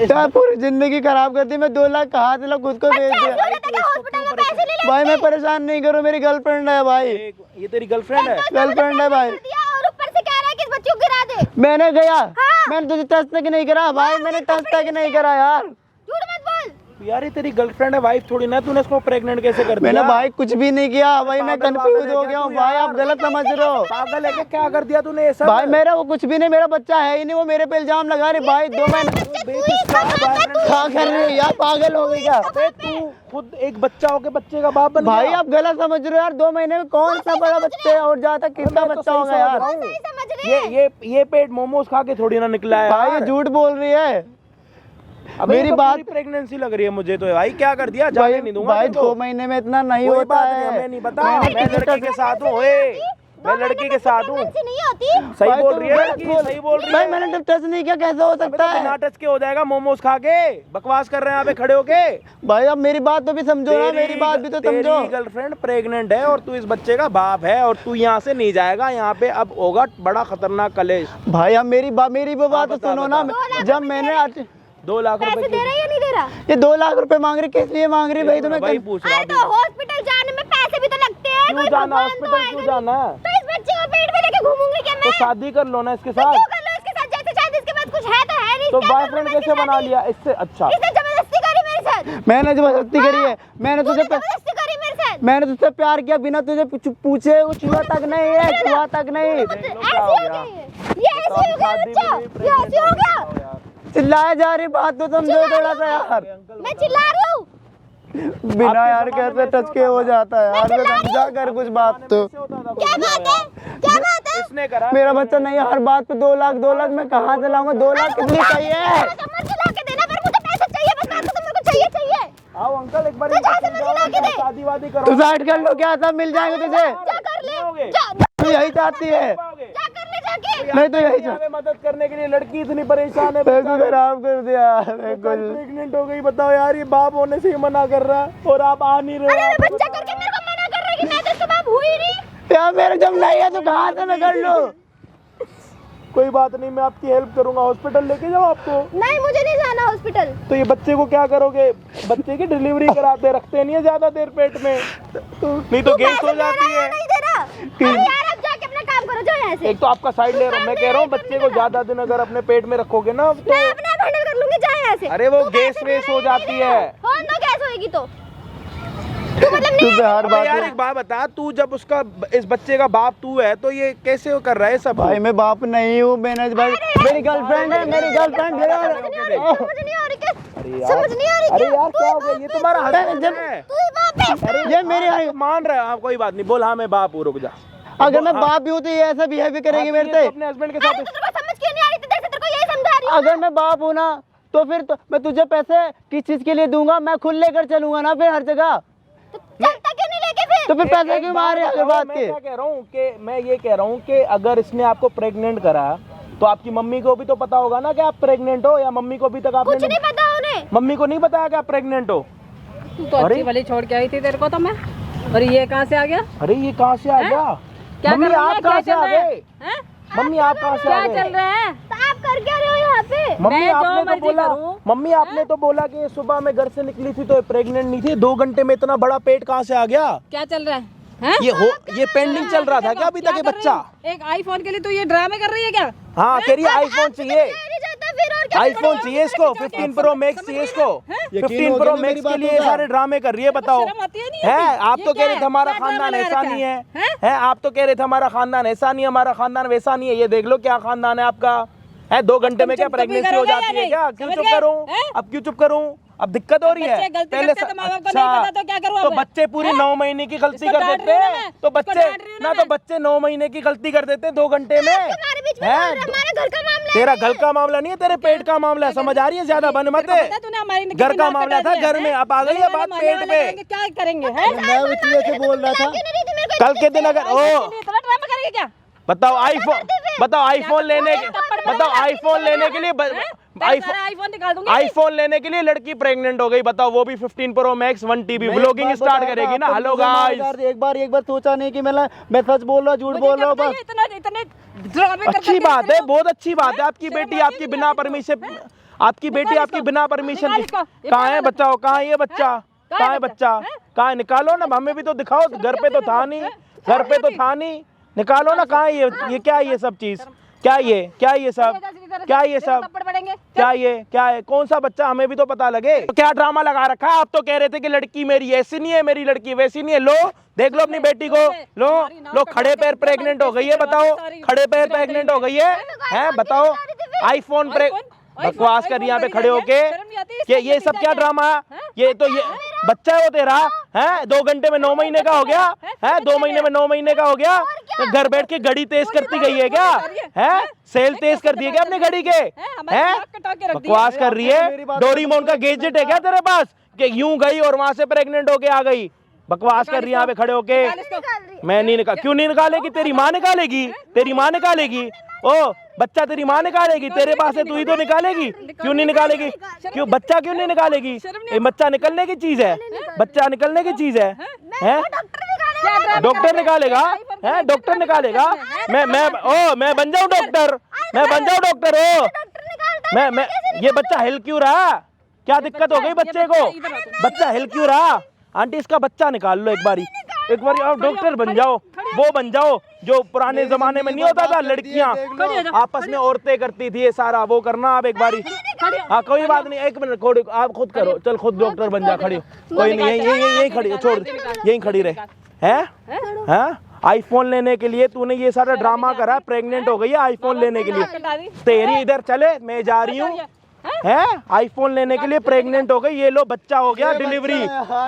यार पूरी जिंदगी खराब कर दी। मैं 2 लाख कहाँ से ला खुद को भेज दिया? हॉस्पिटल में पैसे ले भाई मैं परेशान नहीं करूँ, मेरी गर्लफ्रेंड है भाई, ये तेरी गर्लफ्रेंड है? गर्लफ्रेंड है भाई। दिया और ऊपर से कह रहा है कि इस बच्चे को गिरा दे। मैंने गया, हाँ। मैंने तुझे टच तक नहीं करा भाई, मैंने टच तक नहीं करा यार। झूठ मत बोल। यार ये तेरी गर्लफ्रेंड है, वाइफ थोड़ी ना, तूने इसको प्रेग्नेंट कैसे कर दिया? मैंने भाई कुछ भी नहीं किया भाई, मैं पागल कंफ्यूज है हो क्या गया हूँ तू भाई, यार? आप गलत समझ रहे हो पागल है क्या? क्या कर दिया तूने ये सब? भाई। मेरा वो कुछ भी नहीं, मेरा बच्चा है ही नहीं, वो मेरे पे इल्जाम लगा रही भाई। 2 महीने क्या कर रही है यार? पागल हो गई क्या अबे तू खुद एक बच्चा होके बच्चे का बाप बन भाई? गया। आप गलत समझ रहे हो यार। 2 महीने में कौन सा बड़ा बच्चा है और ज्यादा कितना मैं तो बच्चा सही होगा समझ यार? रहा हूँ। सही समझ रहे हैं। ये पेट मोमोज खा के थोड़ी ना निकला है भाई ये यार। झूठ बोल रही है। अबे मेरी ये तो बात पूरी प्रेगनेंसी लग रही है मुझे तो भाई। क्या कर दिया? जाने भाई, नहीं दूंगा भाई तुझको। 2 महीने में इतना नहीं कोई होता बात नहीं, है। हमें नहीं पता। मैं लड़की के साथ हूँ। ओए, मैं लड़की के साथ हूँ। प्रेगनेंसी नहीं होती। सही भाई बोल तुम रही है गलत लड़की, बोल- सही बोल रही भाई है। मैंने जब टच नहीं किया कैसे हो अबे सकता तो बिना है? टच के हो जाएगा? मोमोज खा के बकवास कर रहे हैं यहाँ पे खड़े होके। भाई अब मेरी बात तो भी समझो ना, मेरी बात भी तो समझो। तेरी गर्लफ्रेंड प्रेग्नेंट है और तू इस बच्चे का बाप है और तू यहाँ से नहीं जाएगा। यहाँ पे अब होगा बड़ा खतरनाक कलेश। भाई अब मेरी भी बात तो बता, सुनो ना। बता। जब मैंने 2 लाख पैसे रुपए दे रहा है या नहीं दे रहा? ये 2 लाख रुपए मांग रही, किस लिए मांग रही भाई? तुम्हें वही पूछ रहा अरे तो हॉस्पिटल जाने में पैसे भी तो लगते हैं। क्यों कोई जाना भगवान तो हॉस्पिटल? आएगा क्यों नहीं। जाना है? तो इस बच्चे को पेट में लेके घूमूंगी क्या तो मैं? शादी कर लो ना इसके तो साथ। क्यों कर लो इसके साथ? जैसे शायद इसके पास कुछ है तो है नहीं। तो क्या बॉयफ्रेंड करूं मैं कैसे इसकी बना शादी? लिया इससे? अच्छा, इसने जबरदस्ती करी मेरे साथ। मैंने जबरदस्ती करी है। मैंने तूने तुझे जबरदस्ती करी मेरे साथ। मैंने तुझसे प्यार किया बिना तुझे पूछे, वो छुआ तक नहीं है, छुआ तक नहीं। ऐसे हो गया ये ऐसे हो गया बच्चा, ये ऐसे हो गया। चिल्लाया जा रही, बात तो समझो थोड़ा सा यार। मैं चिल्ला रही हूँ। बिना यार कैसे टच के हो जाता है यार? मैं समझा कर कुछ बात तो। क्या बात है? क्या बात है? इसने करा। मेरा बच्चा नहीं है, हर बात पे 2 लाख 2 लाख मैं कहाँ से लाऊंगा? 2 लाख कितनी चाहिए? मर्जी ला के देना, पर मुझे पैसे चाहिए बस। बात तो मेरे को चाहिए। आओ अंकल एक बार तो जहाँ से मर्जी ला के दे। शादी वादी तू करो। साइड कर लो, क्या सब मिल जाएंगे तुझे? जा कर ले। होगे? जा तू यही चाहती है? जा कर ले जाके। नहीं तो यही यहाँ पे मदद करने के लिए लड़की इतनी परेशान है। मेरे को खराब कर दिया मेरे को। प्रेग्नेंट हो गई, बताओ यार। ये बाप होने से ही मना कर रहा है और आप आ नहीं रहे अरे हो। मैं बच्चा करके मेरे को मना कर रहा है कि मैं तो इसका बाप हुई नहीं। यार मेरे जब नहीं है तो कहाँ से मैं कर लूँ? कोई बात नहीं, मैं आपकी हेल्प करूंगा। हॉस्पिटल लेके जाओ आपको। नहीं मुझे नहीं जाना हॉस्पिटल। तो ये बच्चे को क्या करोगे? बच्चे की डिलीवरी कराते रखते नहीं है ज्यादा देर पेट में, नहीं तो गैस हो जाती है। नहीं दे रहा। अरे यार अब जाके अपना काम करो, जाओ यहाँ से। एक तो आपका साइड ले रहा हूँ, मैं कह रहा हूँ बच्चे को ज्यादा दिन अगर अपने पेट में रखोगे ना तो मैं अपना हैंडल कर लूंगी, जाओ यहाँ से। अरे वो तू गैस पैसे वेस दे हो रहा है, जाती नहीं है। दे रहा। हाँ ना गैस होएगी तो तू मतलब तू नहीं पे हर अबे बात यार में- एक बात बता, तू जब उसका इस बच्चे का बाप तू है तो ये कैसे कर रहा है सब? भाई मैं बाप नहीं हूँ, मैंने भाई मेरी गर्लफ्रेंड है, मेरी गर्लफ्रेंड है। समझ नहीं आ रही क्या? अरे समझ नहीं आ रही अरे क्या? यार क्या हो गया? ये तुम्हारा हस्बैंड जब- है। तू ही बाप है। अरे ये मेरी आप मान रहे हो आप? कोई बात नहीं, बोल हाँ मैं बाप हूँ, रुक जा। अगर मैं बाप भी हूँ तो ये ऐसा बिहेव भी करेगी मेरे से? अपने हस्बैंड के अरे साथ तो तेरे को समझ क्यों नहीं आ रही? तेरे से तेरे को यही समझा रही हूँ। अगर मैं बाप हूँ ना तो फिर तो मैं तुझे पैसे किस चीज के लिए दूंगा? मैं खुद लेकर चलूंगा ना फिर हर जगह। तो चलता क्यों नहीं लेके फिर? तो फिर पैसे क्यों मारे अगर बात मैं के? क्या कह रहा हूँ कि मैं ये कह रहा हूँ कि अगर इसने आपको प्रेग्नेंट करा तो आपकी मम्मी को भी तो पता होगा ना कि आप प्रेग्नेंट हो, या मम्मी को अभी तक आपने कुछ नहीं पता उन्हें। मम्मी को नहीं बताया कि आप प्रेग्नेंट हो? तू तो अच्छी वाली छोड़ के आई थी तेरे को तो मैं, और ये कहाँ से आ गया? अरे ये कहाँ से आ गया? क्या मम्मी कर रही है? आप कहाँ से क्या आ चल रहा है? गए? हैं? मम्मी आप कहाँ से आ क्या चल गए? रहा है? तो आप कर क्या रहे हो यहाँ पे? मम्मी मैं जो आपने तो मर्जी बोला, करूं। मम्मी आपने तो बोला कि सुबह में घर से निकली थी तो प्रेग्नेंट नहीं थी। 2 घंटे में इतना बड़ा पेट कहाँ से आ गया? क्या चल रहा है? हैं? ये पेंडिंग चल रहा था क्या अभी तक ये क्या कर रही बच्चा? है? एक आईफोन के लिए तू ये ड्रामे कर रही है क्या? हाँ कह रही है आईफोन चाहिए, नहीं जाता फिर और क्या? आईफोन चाहिए इसको, 15 प्रो मैक्स चाहिए इसको। 15 प्रो मैक्स के लिए सारे ड्रामे कर रही है, बताओ। शर्म आती है नहीं है आती? आप ये तो क्या कह रहे है? थे हमारा क्या खानदान ड्रामा लगा ऐसा रखा नहीं है, हैं? है आप तो कह रहे थे हमारा खानदान ऐसा नहीं है, हमारा खानदान वैसा नहीं है। ये देख लो क्या खानदान है आपका। है 2 घंटे में क्या चुप तो भी प्रेगनेंसी हो करोगे या जाती है नहीं? क्या? क्यों समझ चुप गए? करूं? हैं? अब क्यों चुप करूं? अब दिक्कत हो रही है। बच्चे गलती करते तो माँ बाप को नहीं पता तो क्या करूँ तो अब? बच्चे पूरी 9 महीने की गलती इसको कर डांट देते रही हूँ हैं, मैं, तो इसको बच्चे डांट रही हूँ ना तो बच्चे 9 महीने की गलती कर देते हैं 2 घंटे में। हमारे बीच में हैं? हमारे घर का मामला तेरा घर का मामला नहीं है, तेरे पेट का मामला है, समझ आ रही है? ज्यादा बन मत तेरे को पता है तूने हमारी घर कितनी का नाक मामला कटा था दिया घर में, अब आ गई है गली बात वाले पेट मोहल्ले पे। वाले क्या करेंगे हैं? मैं इसलिए से बोल रहा था। कल के दिन अगर ओ इतना ड्रामा करेंगे क्या? बताओ आईफोन लेने के बताओ आईफोन लेने के लिए आईफोन निकाल दूंगी। आईफोन लेने के लिए लड़की प्रेग्नेंट हो गई, बताओ, वो भी 15 pro max 1 TB vlogging start करेगी ना। हेलो गाइस, एक बार सोचा नहीं कि मैं सच बोल रहा हूँ झूठ बोल रहा हूँ बस। इतने ड्रामे कर अच्छी बात है, बहुत अच्छी बात है। आपकी बेटी आपकी बिना परमिशन कहाँ है? बच्चा कहाँ है? ये बच्चा कहाँ है? बच्चा कहाँ है? निकालो ना, हमें भी तो दिखाओ। घर पे तो था नहीं, निकालो ना। कहाँ है ये क्या है? ये सब चीज क्या ये सब क्या है? कौन सा बच्चा? हमें भी तो पता लगे। तो क्या ड्रामा लगा रखा है? आप तो कह रहे थे कि लड़की मेरी ऐसी नहीं है, मेरी लड़की वैसी नहीं है। लो देख लो अपनी बेटी को, लो खड़े पैर प्रेग्नेंट हो गई है। बताओ, खड़े पैर प्रेग्नेंट हो गई है? बताओ, आईफोन बकवास कर यहाँ पे खड़े होके कि ये सब क्या ड्रामा है? ये बच्चा है वो तेरा है, 2 घंटे में 9 महीने का हो गया है, 2 महीने में 9 महीने का हो गया। घर बैठ के घड़ी तेज करती गई है क्या? है सेल तेज कर दिए क्या अपने घड़ी के? है बकवास कर रही है? डोरीमोन का गैजेट है क्या तेरे पास कि यूं गई और वहां से प्रेग्नेंट होके आ गई? बकवास कर रही है यहाँ पे खड़े होके। मैं नहीं क्यों नहीं निकालेगी? तेरी माँ निकालेगी। ओ बच्चा तेरी माँ निकालेगी, तेरे पास है तू ही तो निकालेगी। क्यों नहीं निकालेगी? बच्चा क्यों नहीं निकालेगी? बच्चा निकलने की चीज है, बच्चा निकलने की चीज है। डॉक्टर निकालेगा? है डॉक्टर निकालेगा? मैं बन जाऊं डॉक्टर? ओ मैं ये बच्चा हिल क्यों रहा? क्या दिक्कत हो गई बच्चे को? बच्चा हिल क्यों रहा? आंटी इसका बच्चा निकाल लो एक बारी आप डॉक्टर बन जाओ, वो बन जाओ जो पुराने जमाने में नहीं होता था, लड़कियां आपस में औरतें करती थी ये सारा वो करना। आप एक बारी, हाँ कोई बात नहीं, 1 मिनट आप खुद करो, चल खुद डॉक्टर बन जा। खड़ी कोई नहीं, यही खड़ी छोड़, यही खड़ी रहे हैं। आईफोन लेने के लिए तूने ये सारा ड्रामा करा, प्रेग्नेंट हो गई है आईफोन लेने के लिए। तेरी इधर चले, मैं जा रही हूँ है आईफोन लेने के लिए, प्रेग्नेंट हो गई। ये लो बच्चा हो गया, डिलीवरी,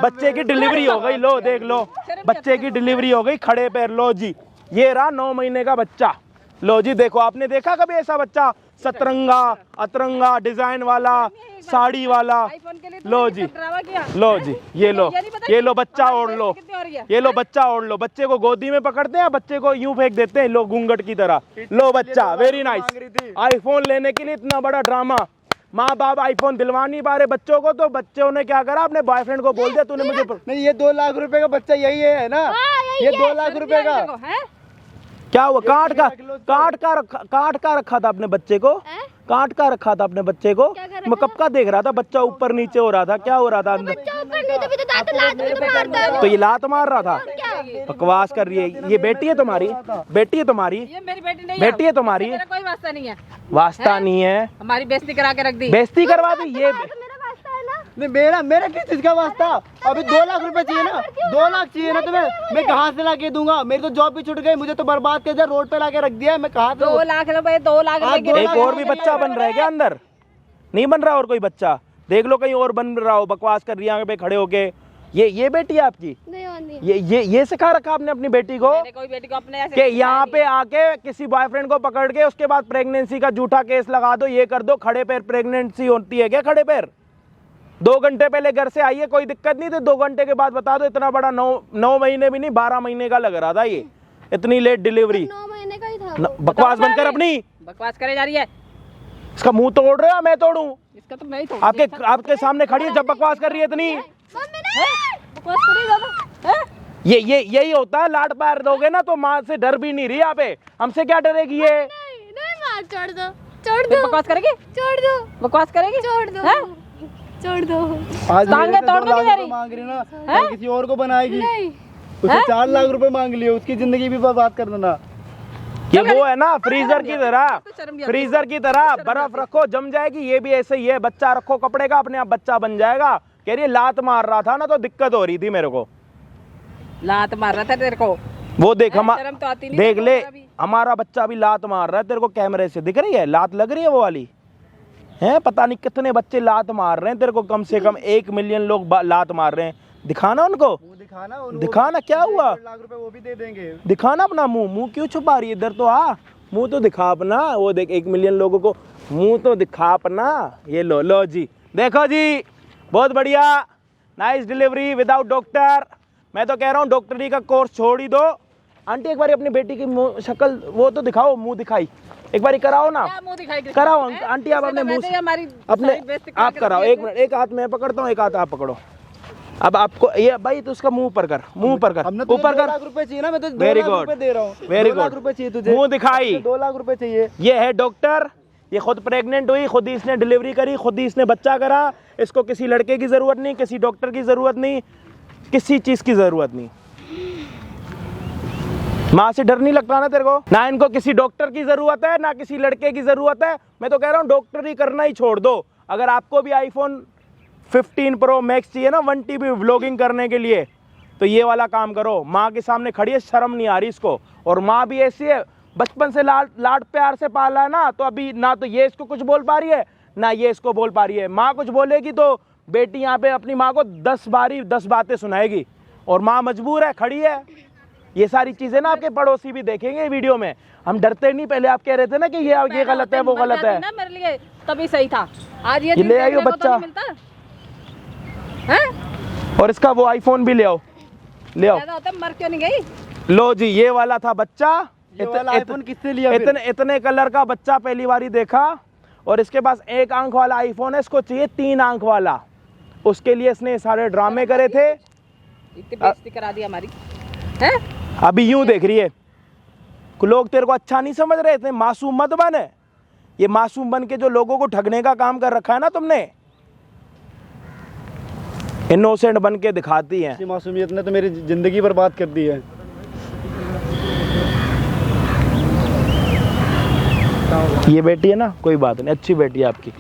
बच्चे की डिलीवरी हो गई। लो देख लो, बच्चे की डिलीवरी हो गई, खड़े पैर। लो जी, ये रहा 9 महीने का बच्चा। लो जी देखो, आपने देखा कभी ऐसा बच्चा? सतरंगा अतरंगा डिजाइन वाला, साड़ी वाला। लो जी, ये लो बच्चा ओढ़ लो, बच्चा ओढ़ लो। बच्चे को गोदी में पकड़ते हैं, बच्चे को यूं फेंक देते हैं लो घूंघट की तरह। लो बच्चा, वेरी नाइस। आईफोन लेने के लिए इतना बड़ा ड्रामा। माँ बाप आईफोन दिलवा नहीं पा रहे बच्चों को, तो बच्चों ने क्या करा? अपने बॉयफ्रेंड को बोल दिया तूने मुझे नहीं, ये 2 लाख रुपए का बच्चा यही है ना? ये 2 लाख रुपए का क्या हुआ? काट का रखा था अपने बच्चे को, काट का रखा था अपने बच्चे को। मैं कब का देख रहा था, बच्चा ऊपर नीचे हो रहा था। क्या हो रहा था अंदर? तो ये लात मार रहा था। बकवास कर रही है। ये बेटी है तुम्हारी? बेटी है तुम्हारी? ये मेरी बेटी नहीं है। बेटी है तुम्हारी? मेरा कोई वास्ता नहीं है। वास्ता नहीं है? हमारी बेइज्जती करा के रख दी। बेइज्जती करवा दी? ये नहीं, मेरा किस चीज का वास्ता? अभी 2 लाख रुपए चाहिए ना? 2 लाख चाहिए ना तुम्हें? मैं कहाँ से लाके दूंगा? मेरी तो जॉब भी छूट गई, मुझे तो बर्बाद कर दिया, रोड पे लाके रख दिया। मैं कहाँ से 2 लाख रुपए 2 लाख रुपए एक और भी बच्चा बन रहा है क्या अंदर? नहीं बन रहा और कोई बच्चा? देख लो कहीं और बन रहा हो। बकवास कर रही है यहाँ पे खड़े होके। ये बेटी है आपकी? ये सिखा रखा आपने अपनी बेटी को कोई बेटी को अपने कि यहाँ पे आके किसी बॉयफ्रेंड को पकड़ के उसके बाद प्रेगनेंसी का झूठा केस लगा दो, ये कर दो। खड़े पैर प्रेगनेंसी होती है क्या? खड़े पैर 2 घंटे पहले घर से आई है, कोई दिक्कत नहीं थी। 2 घंटे के बाद बता दो। इतना बड़ा 9 महीने भी नहीं, 12 महीने का लग रहा था ये। इतनी लेट डिलीवरी। 9 महीने का ही था। बकवास बंद कर अपनी। बकवास करे जा रही है। इसका मुंह तोड़ रहे हो? मैं तोड़ू? इसका तो मैं ही तोड़। आपके सामने खड़ी है जब बकवास कर रही है इतनी। बकवास करे ज्यादा। यही होता है, लाड प्यार दोगे ना तो माँ से डर भी नहीं रही यहाँ पे। हमसे क्या डरेगी ये? नहीं माँ, छोड़ दो। बकवास करेगी? छोड़ दो। बकवास करेगी? छोड़ दो। आज टांगे तोड़ दो रुपए मांग रही ना, कल किसी और को बनाएगी। उसे 4 लाख रुपए मांग लिए, उसकी जिंदगी भी बर्बाद कर देना। ये वो है ना फ्रीजर की तरह बर्फ रखो जम जाएगी। ये भी ऐसे ही है, बच्चा रखो कपड़े का, अपने आप बच्चा बन जाएगा। कह रही है लात मार रहा था ना तो दिक्कत हो रही थी मेरे को। लात मार रहा था तेरे को? वो देख शर्म तो आती नहीं? देख ले, हमारा बच्चा भी लात मार रहा है। तेरे को कैमरे से दिख रही है लात लग रही है वो वाली? हैं, पता नहीं कितने बच्चे लात मार रहे हैं तेरे को, कम से कम 1 मिलियन लोग लात मार रहे हैं। दिखाना उनको, दिखाना क्या हुआ, 1.5 लाख रुपए वो भी दे देंगे। दिखाना अपना मुंह क्यों छुपा रही है, इधर तो आ, मुंह तो दिखा अपना। वो देख 1 मिलियन लोगों को मुंह तो दिखा अपना। ये लो जी, देखो जी, बहुत बढ़िया, नाइस डिलीवरी विदाउट डॉक्टर। मैं तो कह रहा हूँ डॉक्टरी का कोर्स छोड़ ही दो। आंटी एक बार अपनी बेटी की शक्ल वो तो दिखाओ, मुंह दिखाई एक बार कराओ ना, क्या मुंह दिखाई कराओ आंटी आप अपने मुंह से, अपने आप कराओ। 1 मिनट, एक हाथ मैं पकड़ता हूँ, एक हाथ आप पकड़ो। अब आपको ये भाई तो उसका मुंह ऊपर कर, मुंह ऊपर कर, ऊपर कर। 2 लाख रुपए चाहिए ना, मैं तो 2 वेरी लाख गुड, रुपए दे रहा हूँ। Very 2 lakh good. रुपए चाहिए तुझे, मुंह दिखाई, 2 लाख रुपए चाहिए। ये है डॉक्टर, ये खुद प्रेग्नेंट हुई, खुद ही इसने डिलीवरी करी, खुद ही इसने बच्चा करा। इसको किसी लड़के की जरूरत नहीं, किसी डॉक्टर की जरूरत नहीं, किसी चीज की जरूरत नहीं। माँ से डर नहीं लगता ना तेरे को, ना इनको किसी डॉक्टर की जरूरत है ना किसी लड़के की जरूरत है। मैं तो कह रहा हूँ डॉक्टर ही करना ही छोड़ दो। अगर आपको भी आईफोन 15 प्रो मैक्स चाहिए ना 1 TB व्लॉगिंग करने के लिए, तो ये वाला काम करो। माँ के सामने खड़ी है, शर्म नहीं आ रही इसको। और माँ भी ऐसी है, बचपन से लाड प्यार से पाला है ना, तो अभी ना तो ये इसको कुछ बोल पा रही है ना ये इसको बोल पा रही है। माँ कुछ बोलेगी तो बेटी यहाँ पे अपनी माँ को 10 बातें सुनाएगी, और माँ मजबूर है, खड़ी है। ये सारी चीजें ना आपके पड़ोसी भी देखेंगे वीडियो में। हम डरते नहीं, पहले आप कह रहे थे ना कि ये गलत है वो गलत है ना, मेरे लिए तभी सही था। आज ये ले आइयो बच्चा, और इसका वो आईफोन भी ले आओ, ले आओ। मर क्यों नहीं गई? लो जी, ये वाला था बच्चा। आईफोन किससे लिया? इतने कलर का बच्चा पहली बार ही देखा। और इसके पास 1 आंख वाला आईफोन है, इसको चाहिए 3 आंख वाला। उसके लिए इसने सारे ड्रामे करे थे। इतनी बेइज्जती करा दी हमारी, हैं? अभी यूं देख रही है, लोग तेरे को अच्छा नहीं समझ रहे थे। मासूम मत बन, ये मासूम बन के जो लोगों को ठगने का काम कर रखा है ना तुमने, इनोसेंट बन के दिखाती है। इसी मासूमियत ने तो मेरी जिंदगी बर्बाद कर दी है। ये बेटी है ना, कोई बात नहीं, अच्छी बेटी है आपकी।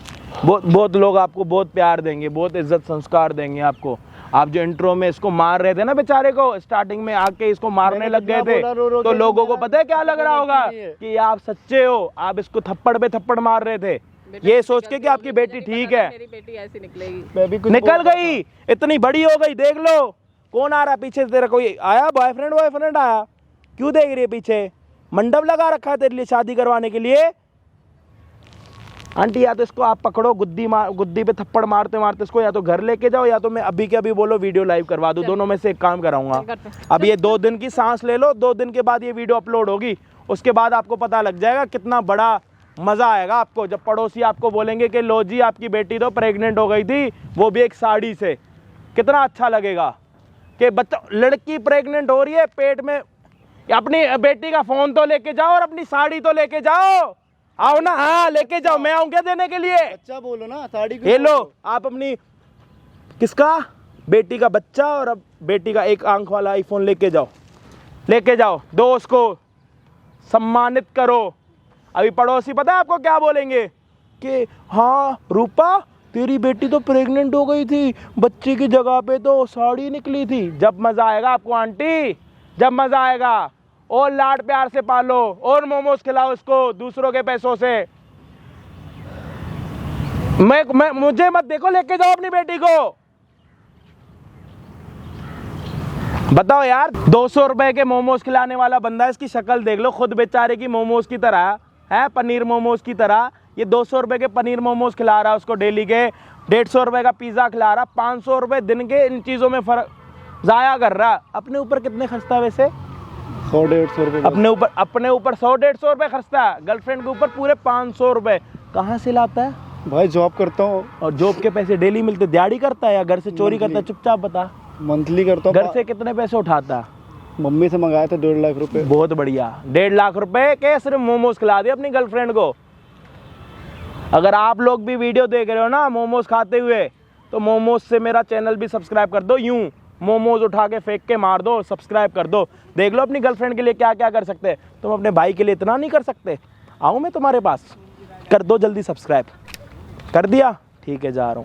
बहुत लोग आपको बहुत प्यार देंगे, बहुत इज्जत संस्कार देंगे आपको। आप जो इंट्रो में इसको मार रहे थे ना बेचारे को, स्टार्टिंग में आके इसको मारने लग गए थे, तो लोगों को पता है क्या लग रहा होगा कि आप सच्चे हो। आप इसको थप्पड़ पे थप्पड़ मार रहे थे, ये सोच के कि आपकी बेटी ठीक है। मेरी बेटी ऐसी निकलेगी, मैं भी कुछ निकल गई, इतनी बड़ी हो गई। देख लो कौन आ रहा है पीछे से, तेरा कोई आया बॉयफ्रेंड आया? क्यों देख रही है पीछे? मंडप लगा रखा है तेरे लिए शादी करवाने के लिए। आंटी या तो इसको आप पकड़ो, गुद्दी पे थप्पड़ मारते मारते इसको या तो घर लेके जाओ, या तो मैं अभी के अभी बोलो वीडियो लाइव करवा दूं। दोनों में से एक काम कराऊंगा। अब ये 2 दिन की सांस ले लो, 2 दिन के बाद ये वीडियो अपलोड होगी। उसके बाद आपको पता लग जाएगा कितना बड़ा मजा आएगा आपको, जब पड़ोसी आपको बोलेंगे कि लो जी आपकी बेटी तो प्रेग्नेंट हो गई थी, वो भी एक साड़ी से। कितना अच्छा लगेगा कि बच्चा, लड़की प्रेग्नेंट हो रही है पेट में। अपनी बेटी का फोन तो लेके जाओ और अपनी साड़ी तो लेके जाओ। आओ ना, हाँ लेके जाओ, मैं आऊंगा देने के लिए। बच्चा बोलो ना, साड़ी ये लो, आप अपनी किसका, बेटी का बच्चा और अब बेटी का 1 आंख वाला आईफोन लेके जाओ, दो उसको, सम्मानित करो। अभी पड़ोसी पता है आपको क्या बोलेंगे कि हाँ रूपा तेरी बेटी तो प्रेग्नेंट हो गई थी, बच्चे की जगह पे तो साड़ी निकली थी। जब मजा आएगा आपको आंटी, जब मजा आएगा। और लाड प्यार से पालो और मोमोज खिलाओ इसको दूसरों के पैसों से। मुझे मत देखो, लेके जाओ अपनी बेटी को। बताओ यार, 200 रुपए के मोमोज खिलाने वाला बंदा, इसकी शक्ल देख लो, खुद बेचारे की मोमोज की तरह है, पनीर मोमोज की तरह। ये 200 रुपए के पनीर मोमोज खिला रहा है उसको डेली के, 150 रुपए का पिज्जा खिला रहा, 500 रुपए दिन के इन चीजों में फर्क जाया कर रहा। अपने ऊपर कितने खर्चता है वैसे? 100-150 रुपए। अपने ऊपर 100-150 रुपए खर्चता है, गर्लफ्रेंड के ऊपर पूरे 500 रुपए। कहाँ से लाता है भाई? जॉब करता हूँ। और जॉब के पैसे डेली मिलते? दिहाड़ी करता है या घर से चोरी करता है? चुपचाप बता। मंथली करता हूँ। घर से कितने पैसे उठाता है? मम्मी से मंगाया था 1.5 लाख रुपए। बहुत बढ़िया, 1.5 लाख रुपए के सिर्फ मोमोज खिला दिए अपनी गर्लफ्रेंड को। अगर आप लोग भी वीडियो देख रहे हो ना मोमोज खाते हुए, तो मोमोज से मेरा चैनल भी सब्सक्राइब कर दो। यूं मोमोज उठा के फेंक के मार दो, सब्सक्राइब कर दो। देख लो अपनी गर्लफ्रेंड के लिए क्या क्या कर सकते हैं। तुम अपने भाई के लिए इतना नहीं कर सकते? आऊँ मैं तुम्हारे पास? कर दो जल्दी सब्सक्राइब। कर दिया? ठीक है, जा रहा हूँ।